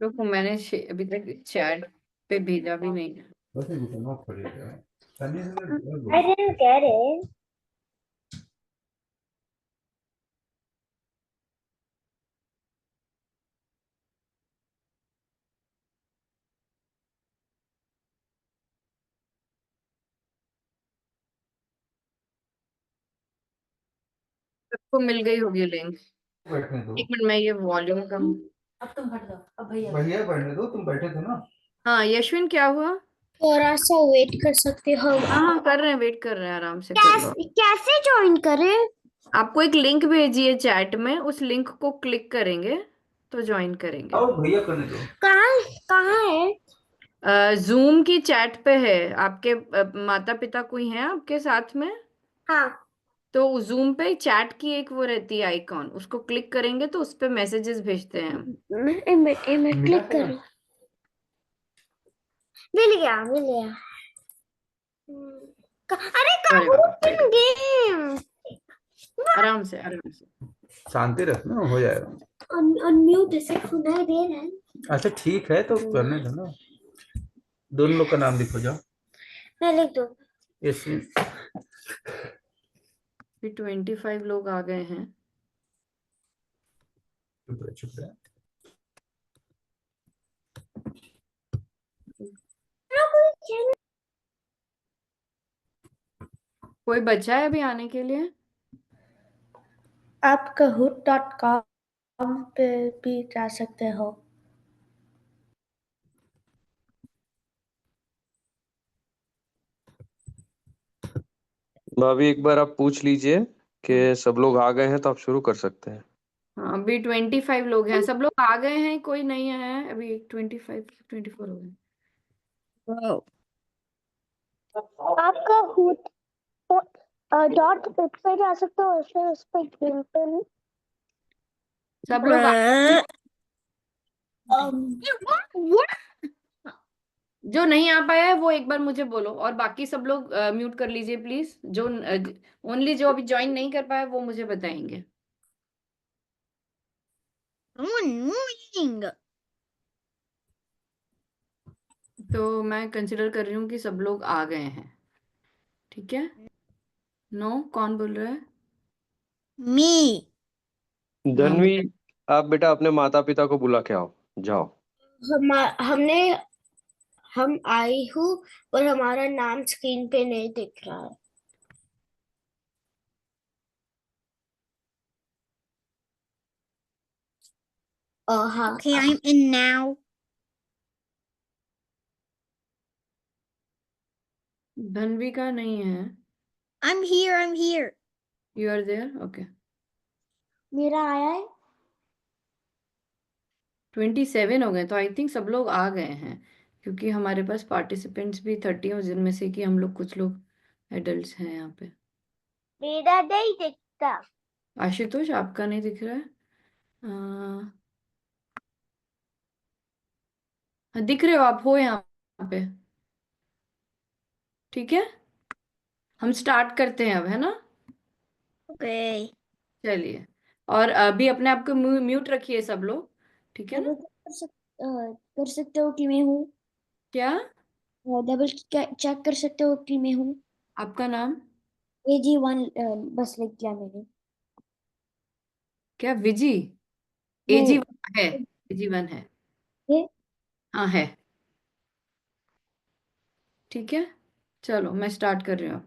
रुको, मैंने अभी तक चैट पे भेजा भी नहीं है। बस ये घुटना पड़ेगा। तनी से डर I बोलो। didn't get it. सबको मिल गई होगी लिंक। बैठने दो। एक मिनट, मैं ये वॉल्यूम कम। अब तुम हट जाओ, अब भैया भैया बैठने दो, तुम बैठे थे ना। हाँ यशविन, क्या हुआ? थोड़ा सा वेट कर सकते हो? हाँ हाँ, कर रहे हैं, वेट कर रहे हैं, आराम से कर लो। कैसे ज्वाइन करें? आपको एक लिंक भेजी है चैट में, उस लिंक को क्लिक करेंगे तो ज्वाइन करेंगे। आओ भैया करने दो। कहाँ कहाँ है? जूम की चैट पे है। आपके माता पिता कोई हैं आपके साथ में? हाँ। तो जूम पे चैट की एक वो रहती है आइकॉन, उसको क्लिक करेंगे तो उस पे मैसेजेस भेजते हैं हम। मैं क्लिक करूँ? मिल गया। अरे अरे वाह, very good. गेम। आराम से, आराम से। शांति रखना, हो जाएगा। अनम्यूट ऐसे सुनाई दे रहा है। अच्छा ठीक है, तो करने दो ना। दोनों लोग का नाम लिखो जाओ। मैं लिख दूँ। इसमें 25 लोग आ गए हैं। चुप रहे, चुप रहे। कोई बचा है अभी आने के लिए? आप kahoot.com पे भी जा सकते हो। भाभी एक बार आप पूछ लीजिए कि सब लोग आ गए हैं तो आप शुरू कर सकते हैं। हाँ, अभी 25 लोग हैं। सब लोग आ गए हैं, कोई नहीं आया है अभी। 24 हो गए। आप kahoot डॉट पे जा सकते हो, फिर उस पे गेम पे सब लोग आ um, जो नहीं आ पाया है वो एक बार मुझे बोलो, और बाकी सब लोग म्यूट कर लीजिए प्लीज। जो ओनली जो अभी ज्वाइन नहीं कर पाया वो मुझे बताएंगे। Morning. तो मैं कंसिडर कर रही हूँ कि सब लोग आ गए हैं, ठीक है। नो, कौन बोल रहा है? Me. धन्वी, आप बेटा अपने माता पिता को बुला के आओ, जाओ। हमने हम आई हूँ, और हमारा नाम स्क्रीन पे नहीं दिख रहा है। हाँ। Okay, I'm in now. धन्वी का नहीं है। I'm here. I'm here. You are there, okay. मेरा आया है। 27 हो गए, तो आई थिंक सब लोग आ गए हैं, क्योंकि हमारे पास पार्टिसिपेंट्स भी 30 हैं, जिनमें से कि हम लोग कुछ लोग एडल्ट्स हैं यहाँ पे। मेरा नहीं दिखता। आशुतोष, आपका नहीं दिख रहा है? हाँ, दिख रहे हो, आप हो यहाँ पे, ठीक है। हम स्टार्ट करते हैं अब, है ना? ओके। चलिए, और अभी अपने आप को म्यूट रखिए सब लोग, ठीक है ना? कर सकते हो कि मैं हूँ? क्या? डबल चेक कर सकते हो कि मैं हूँ? आपका नाम AG1 बस लिख दिया मैंने। क्या? विजी? नहीं। AG1 है, AG1 है। ये हाँ है, ठीक है। चलो मैं स्टार्ट कर रही हूँ।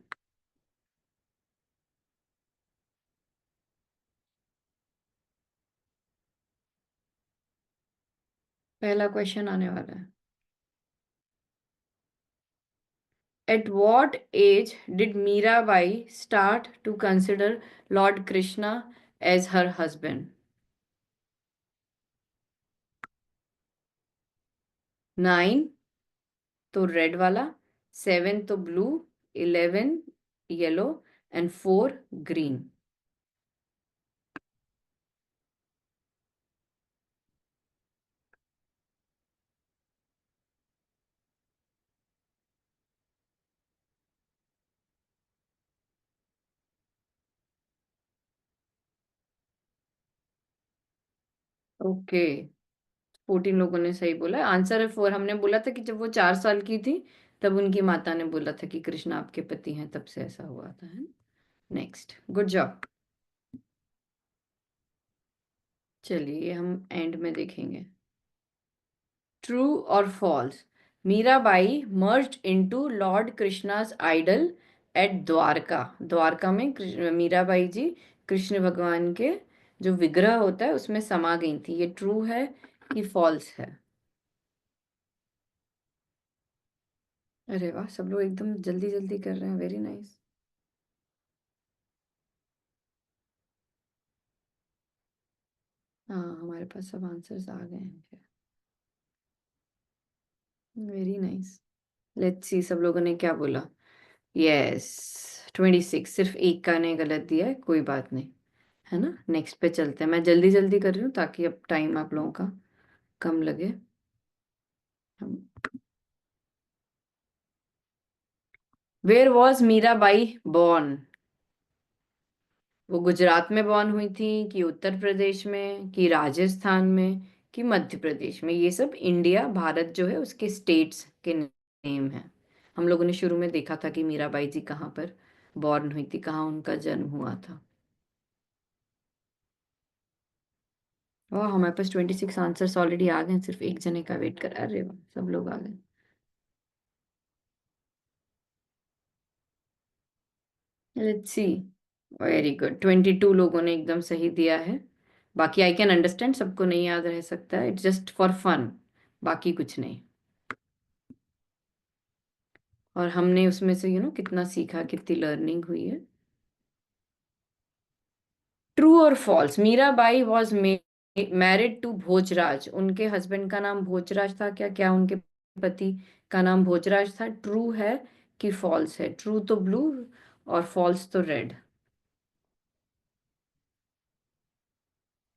पहला क्वेश्चन आने वाला है। At what age did Mirabai start to consider Lord Krishna as her husband? 9 तो रेड वाला, 7 तो blue, 11 yellow and 4 green. Okay, 14 लोगों ने सही बोला। आंसर है 4। हमने बोला था कि जब वो 4 साल की थी तब उनकी माता ने बोला था कि कृष्ण आपके पति हैं, तब से ऐसा हुआ था, है। Next, good job. चलिए हम एंड में देखेंगे। ट्रू और false? Mirabai merged into lord Krishna's idol at Dwarka. Dwarka में मीराबाई जी कृष्ण भगवान के जो विग्रह होता है उसमें समा गई थी। ये ट्रू है कि फॉल्स है? अरे वाह, सब लोग एकदम जल्दी जल्दी कर रहे हैं, वेरी नाइस। हाँ, हमारे पास सब आंसर्स आ गए हैं, वेरी नाइस। लेट्स सी सब लोगों ने क्या बोला। यस, 26। सिर्फ एक का ने गलत दिया है, कोई बात नहीं, है ना। नेक्स्ट पे चलते हैं। मैं जल्दी जल्दी कर रही हूँ ताकि अब टाइम आप लोगों का कम लगे। Where was Mirabai born? वो गुजरात में बॉर्न हुई थी, कि उत्तर प्रदेश में, कि राजस्थान में, कि मध्य प्रदेश में? ये सब इंडिया, भारत जो है उसके स्टेट्स के नेम है। हम लोगों ने शुरू में देखा था कि मीराबाई जी कहाँ पर बॉर्न हुई थी, कहाँ उनका जन्म हुआ था। वाह, हमारे पास 26 आंसर्स ऑलरेडी आ गए, सिर्फ एक जने का वेट कर। अरे वाह, सब लोग आ गए। Let's see, very good. 22 लोगों ने एकदम सही दिया है। बाकी आई कैन अंडरस्टैंड, सबको नहीं याद रह सकता है, इट्स जस्ट फॉर फन, बाकी कुछ नहीं। और हमने उसमें से कितना सीखा, कितनी लर्निंग हुई है। ट्रू और false? Mirabai was married to Bhojraj. उनके हस्बैंड का नाम भोजराज था क्या? क्या उनके पति का नाम भोजराज था? ट्रू है कि फॉल्स है? ट्रू तो ब्लू और फॉल्स तो रेड।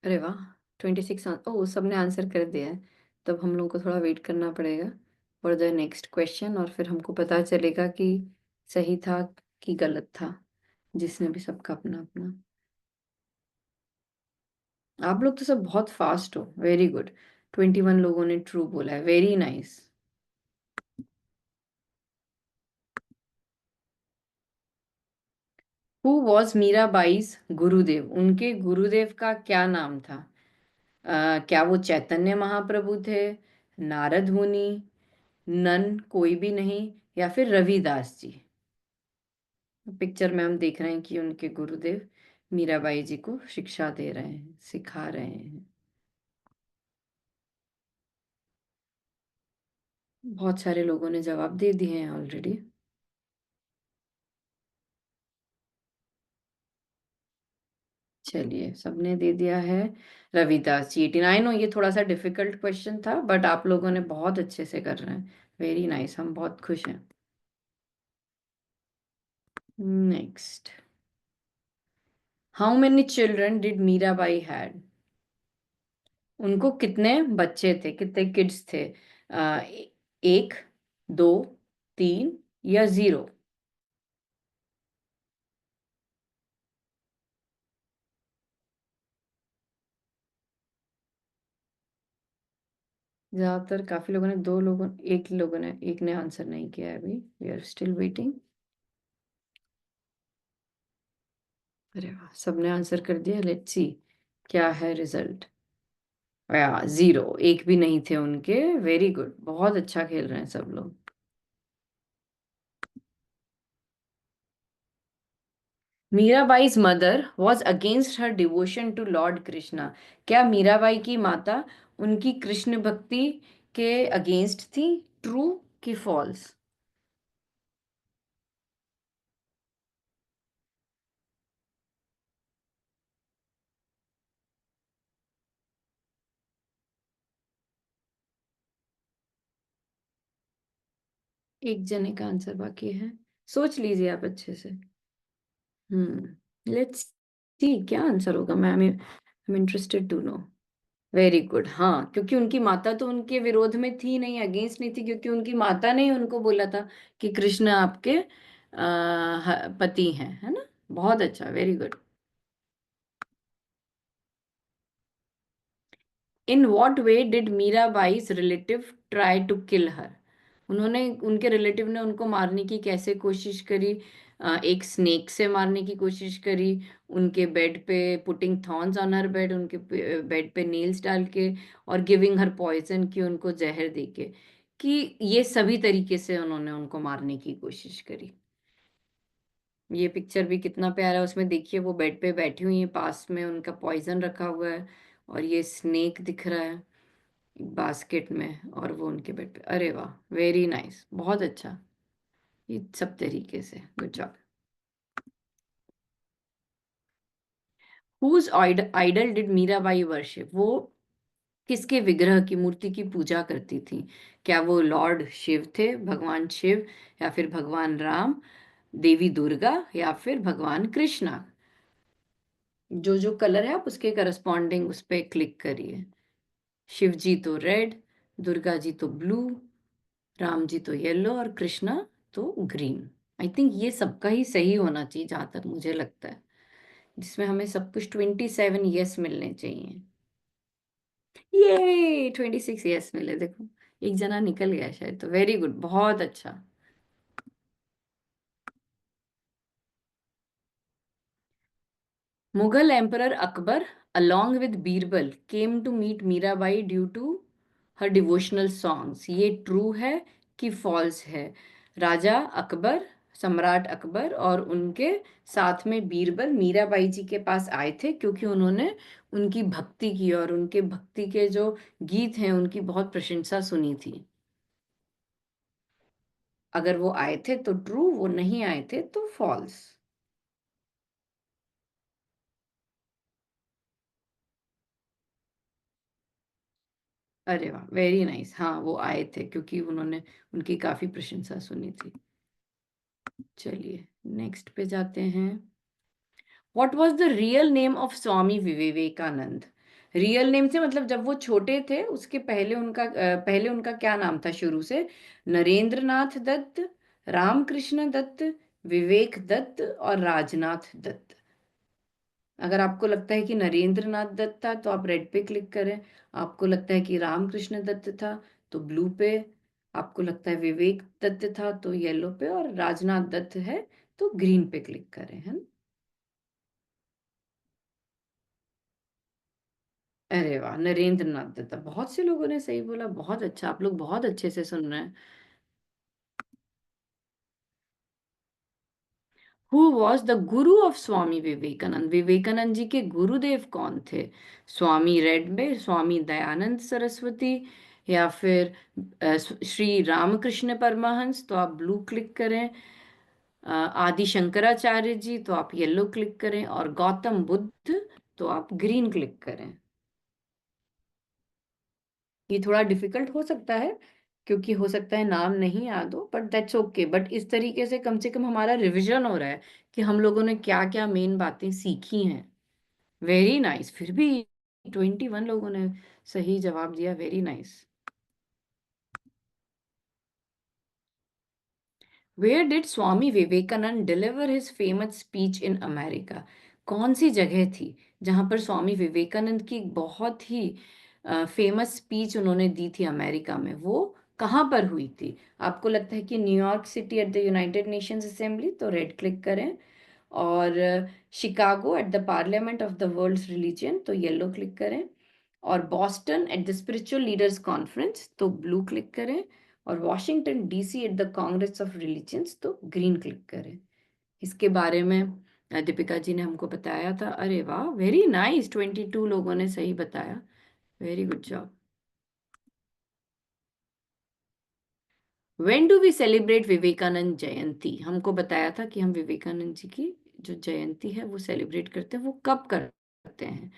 अरे वाह, 26 ओह, सबने आंसर कर दिया है। तब हम लोग को थोड़ा वेट करना पड़ेगा फॉर द नेक्स्ट क्वेश्चन, और फिर हमको पता चलेगा कि सही था कि गलत था, जिसने भी सबका अपना अपना। आप लोग तो सब बहुत फास्ट हो, वेरी गुड। 21 लोगों ने ट्रू बोला है, वेरी नाइस। हु वॉज मीराबाईज गुरुदेव? उनके गुरुदेव का क्या नाम था? क्या वो चैतन्य महाप्रभु थे, नारद मुनि, नन कोई भी नहीं, या फिर रविदास जी? पिक्चर में हम देख रहे हैं कि उनके गुरुदेव मीराबाई जी को शिक्षा दे रहे हैं, सिखा रहे हैं। बहुत सारे लोगों ने जवाब दे दिए हैं ऑलरेडी। चलिए, सबने दे दिया है रविदास जी 89। नो, ये थोड़ा सा डिफिकल्ट क्वेश्चन था, बट आप लोगों ने बहुत अच्छे से कर रहे हैं, वेरी नाइस, हम बहुत खुश हैं। Next, how many children did Mirabai had? उनको कितने बच्चे थे, कितने किड्स थे? एक, दो, तीन या 0? ज्यादातर काफी लोगों ने, एक ने आंसर नहीं किया है अभी, वी आर स्टिल वेटिंग। अरे वाह, सबने आंसर कर दिया। लेट्स सी क्या है रिजल्ट। 0, एक भी नहीं थे उनके। वेरी गुड, बहुत अच्छा खेल रहे हैं सब लोग। मीराबाई's mother was against her devotion to lord Krishna. क्या मीराबाई की माता उनकी कृष्ण भक्ति के अगेंस्ट थी? ट्रू कि फॉल्स? एक जने का आंसर बाकी है, सोच लीजिए आप अच्छे से। लेट्स सी क्या आंसर होगा। मैं I am interested to know. Very good, हाँ, क्योंकि उनकी माता तो उनके विरोध में थी नहीं, अगेंस्ट नहीं थी, क्योंकि उनकी माता ने ही उनको बोला था कि कृष्ण आपके पति हैं, है ना? बहुत अच्छा, very good. In what way did मीराबाई's relative try to kill her? उनके रिलेटिव ने उनको मारने की कैसे कोशिश करी? एक स्नेक से मारने की कोशिश करी, उनके बेड पे putting thorns on her bed, उनके बेड पे नील्स डाल के, और गिविंग हर पॉइजन की, उनको जहर दे के, कि ये सभी तरीके से उन्होंने उनको मारने की कोशिश करी। ये पिक्चर भी कितना प्यारा है, उसमें देखिए वो बेड पे बैठी हुई है, पास में उनका पॉइजन रखा हुआ है, और ये स्नेक दिख रहा है बास्केट में, और वो उनके बेड पे। अरे वाह, वेरी नाइस, बहुत अच्छा, ये सब तरीके से, good job. Whose idol did Mirabai worship? वो किसके विग्रह की, मूर्ति की पूजा करती थी? क्या वो लॉर्ड शिव थे, भगवान शिव, या फिर भगवान राम, देवी दुर्गा, या फिर भगवान कृष्णा? जो जो कलर है आप उसके करस्पॉन्डिंग उस पर क्लिक करिए। शिव जी तो रेड, दुर्गा जी तो ब्लू, राम जी तो येलो, और कृष्णा तो ग्रीन। आई थिंक ये सबका ही सही होना चाहिए जहां तक मुझे लगता है, जिसमें हमें सब कुछ 27 यस मिलने चाहिए। ये 26 यस मिले, देखो एक जना निकल गया शायद, तो वेरी गुड, बहुत अच्छा। Mughal Emperor Akbar, along with Birbal, came to meet Mirabai due to her devotional songs. ये ट्रू है कि फॉल्स है? राजा अकबर, सम्राट अकबर और उनके साथ में बीरबल मीराबाई जी के पास आए थे, क्योंकि उन्होंने उनकी भक्ति की और उनके भक्ति के जो गीत हैं उनकी बहुत प्रशंसा सुनी थी। अगर वो आए थे तो ट्रू, वो नहीं आए थे तो फॉल्स। अरे वाह, वेरी नाइस, हाँ वो आए थे क्योंकि उन्होंने उनकी काफी प्रशंसा सुनी थी। चलिए नेक्स्ट पे जाते हैं। What was the real name of Swami Vivekananda? Real name से मतलब जब वो छोटे थे उसके पहले उनका क्या नाम था शुरू से? नरेंद्र नाथ दत्त, रामकृष्ण दत्त, विवेक दत्त और राजनाथ दत्त। अगर आपको लगता है कि नरेंद्र नाथ दत्त था तो आप रेड पे क्लिक करें, आपको लगता है कि रामकृष्ण दत्त था तो ब्लू पे, आपको लगता है विवेक दत्त था तो येलो पे, और राजनाथ दत्त है तो ग्रीन पे क्लिक करें, है ना? अरे वाह, नरेंद्र नाथ दत्ता, बहुत से लोगों ने सही बोला, बहुत अच्छा, आप लोग बहुत अच्छे से सुन रहे हैं। Who was the Guru of Swami Vivekananda? Vivekananda ji के गुरुदेव कौन थे? स्वामी रेड में स्वामी दयानंद सरस्वती, या फिर श्री रामकृष्ण परमहंस, तो आप ब्लू क्लिक करें। आदि शंकराचार्य जी तो आप येलो क्लिक करें, और गौतम बुद्ध तो आप ग्रीन क्लिक करें। ये थोड़ा डिफिकल्ट हो सकता है क्योंकि हो सकता है नाम नहीं याद हो, बट दैट्स ओके। बट इस तरीके से कम हमारा रिवीजन हो रहा है कि हम लोगों ने क्या क्या मेन बातें सीखी हैं। Very nice. फिर भी 21 लोगों ने सही जवाब दिया, very nice. Where did Swami Vivekananda deliver his famous speech in America? कौन सी जगह थी जहां पर स्वामी विवेकानंद की बहुत ही फेमस स्पीच उन्होंने दी थी अमेरिका में? वो कहाँ पर हुई थी? आपको लगता है कि New York city at the United Nations assembly तो रेड क्लिक करें, और Chicago at the parliament of the world's religion तो येलो क्लिक करें, और Boston at the spiritual leaders conference तो ब्लू क्लिक करें, और Washington DC at the congress of religions तो ग्रीन क्लिक करें। इसके बारे में दीपिका जी ने हमको बताया था। अरे वाह, वेरी नाइस, 22 लोगों ने सही बताया, very good job. When do we celebrate Vivekananda Jayanti? हमको बताया था कि हम विवेकानंद जी की जो जयंती है वो सेलिब्रेट करते हैं। वो कब करते हैं?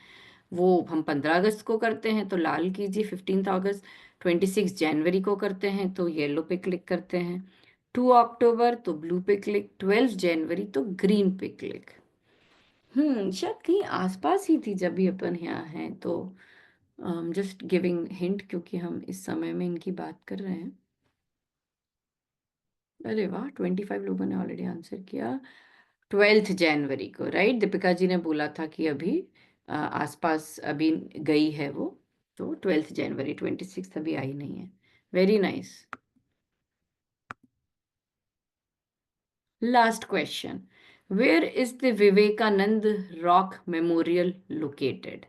वो हम 15 अगस्त को करते हैं तो लाल कीजिए 15 अगस्त, 26 जनवरी को करते हैं तो येलो पे क्लिक करते हैं, 2 अक्टूबर तो ब्लू पे क्लिक, 12 जनवरी तो ग्रीन पे क्लिक। शायद कहीं आसपास ही थी जब भी अपन यहाँ हैं, तो जस्ट गिविंग हिंट क्योंकि हम इस समय में इनकी बात कर रहे हैं। अरे वाह, 25 लोगों ने ऑलरेडी आंसर किया। 12 जनवरी को, राइट? दीपिका जी ने बोला था कि अभी आसपास अभी गई है वो, तो 12 जनवरी, 26 अभी आई नहीं है। Very nice. Last question, where is the Vivekananda rock memorial located?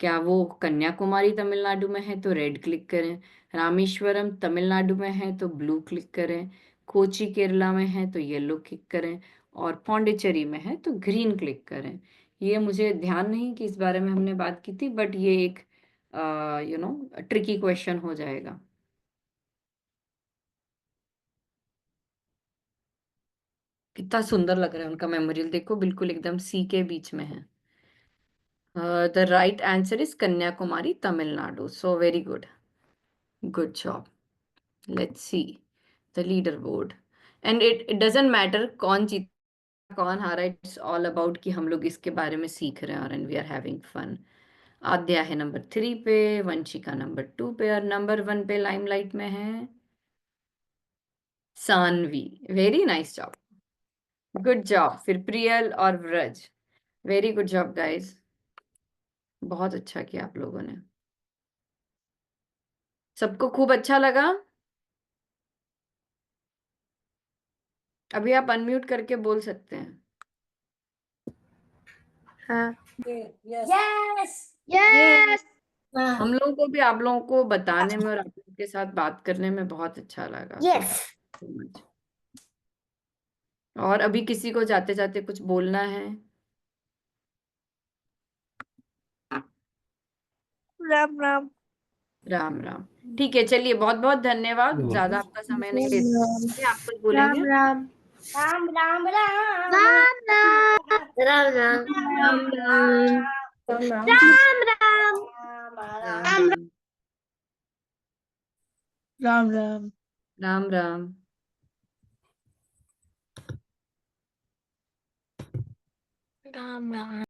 क्या वो कन्याकुमारी तमिलनाडु में है तो रेड क्लिक करें, रामेश्वरम तमिलनाडु में है तो ब्लू क्लिक करें, कोची केरला में है तो येलो क्लिक करें, और पौंडीचेरी में है तो ग्रीन क्लिक करें। ये मुझे ध्यान नहीं कि इस बारे में हमने बात की थी, बट ये एक ट्रिकी क्वेश्चन हो जाएगा। कितना सुंदर लग रहा है उनका मेमोरियल, देखो बिल्कुल एकदम सी के बीच में है। The right answer is Kanyakumari Tamil Nadu, so very good, good job. Let's see the leaderboard, and it doesn't matter कौन जीता कौन हारा, it's all about कि हम लोग इसके बारे में सीख रहे हैं और and we are having fun। आद्या है नंबर 3 पे, वंशिका नंबर 2 पे, और नंबर 1 पे लाइमलाइट में है Saanvi. Very nice job, good job. फिर प्रियल और Vraj, very good job guys, बहुत अच्छा किया आप लोगों ने। सबको खूब अच्छा लगा? अभी आप अनम्यूट करके बोल सकते हैं। हाँ। Yes! हाँ। हम लोगों को भी आप लोगों को बताने में और आप लोगों के साथ बात करने में बहुत अच्छा लगा। So much। और अभी किसी को जाते जाते कुछ बोलना है? राम राम। राम राम। ठीक है, चलिए, बहुत बहुत धन्यवाद, ज्यादा आपका समय नहीं लेते। आप कुछ बोलेंगे? राम राम राम राम राम राम राम राम राम। राम राम राम राम राम। राम राम। राम राम।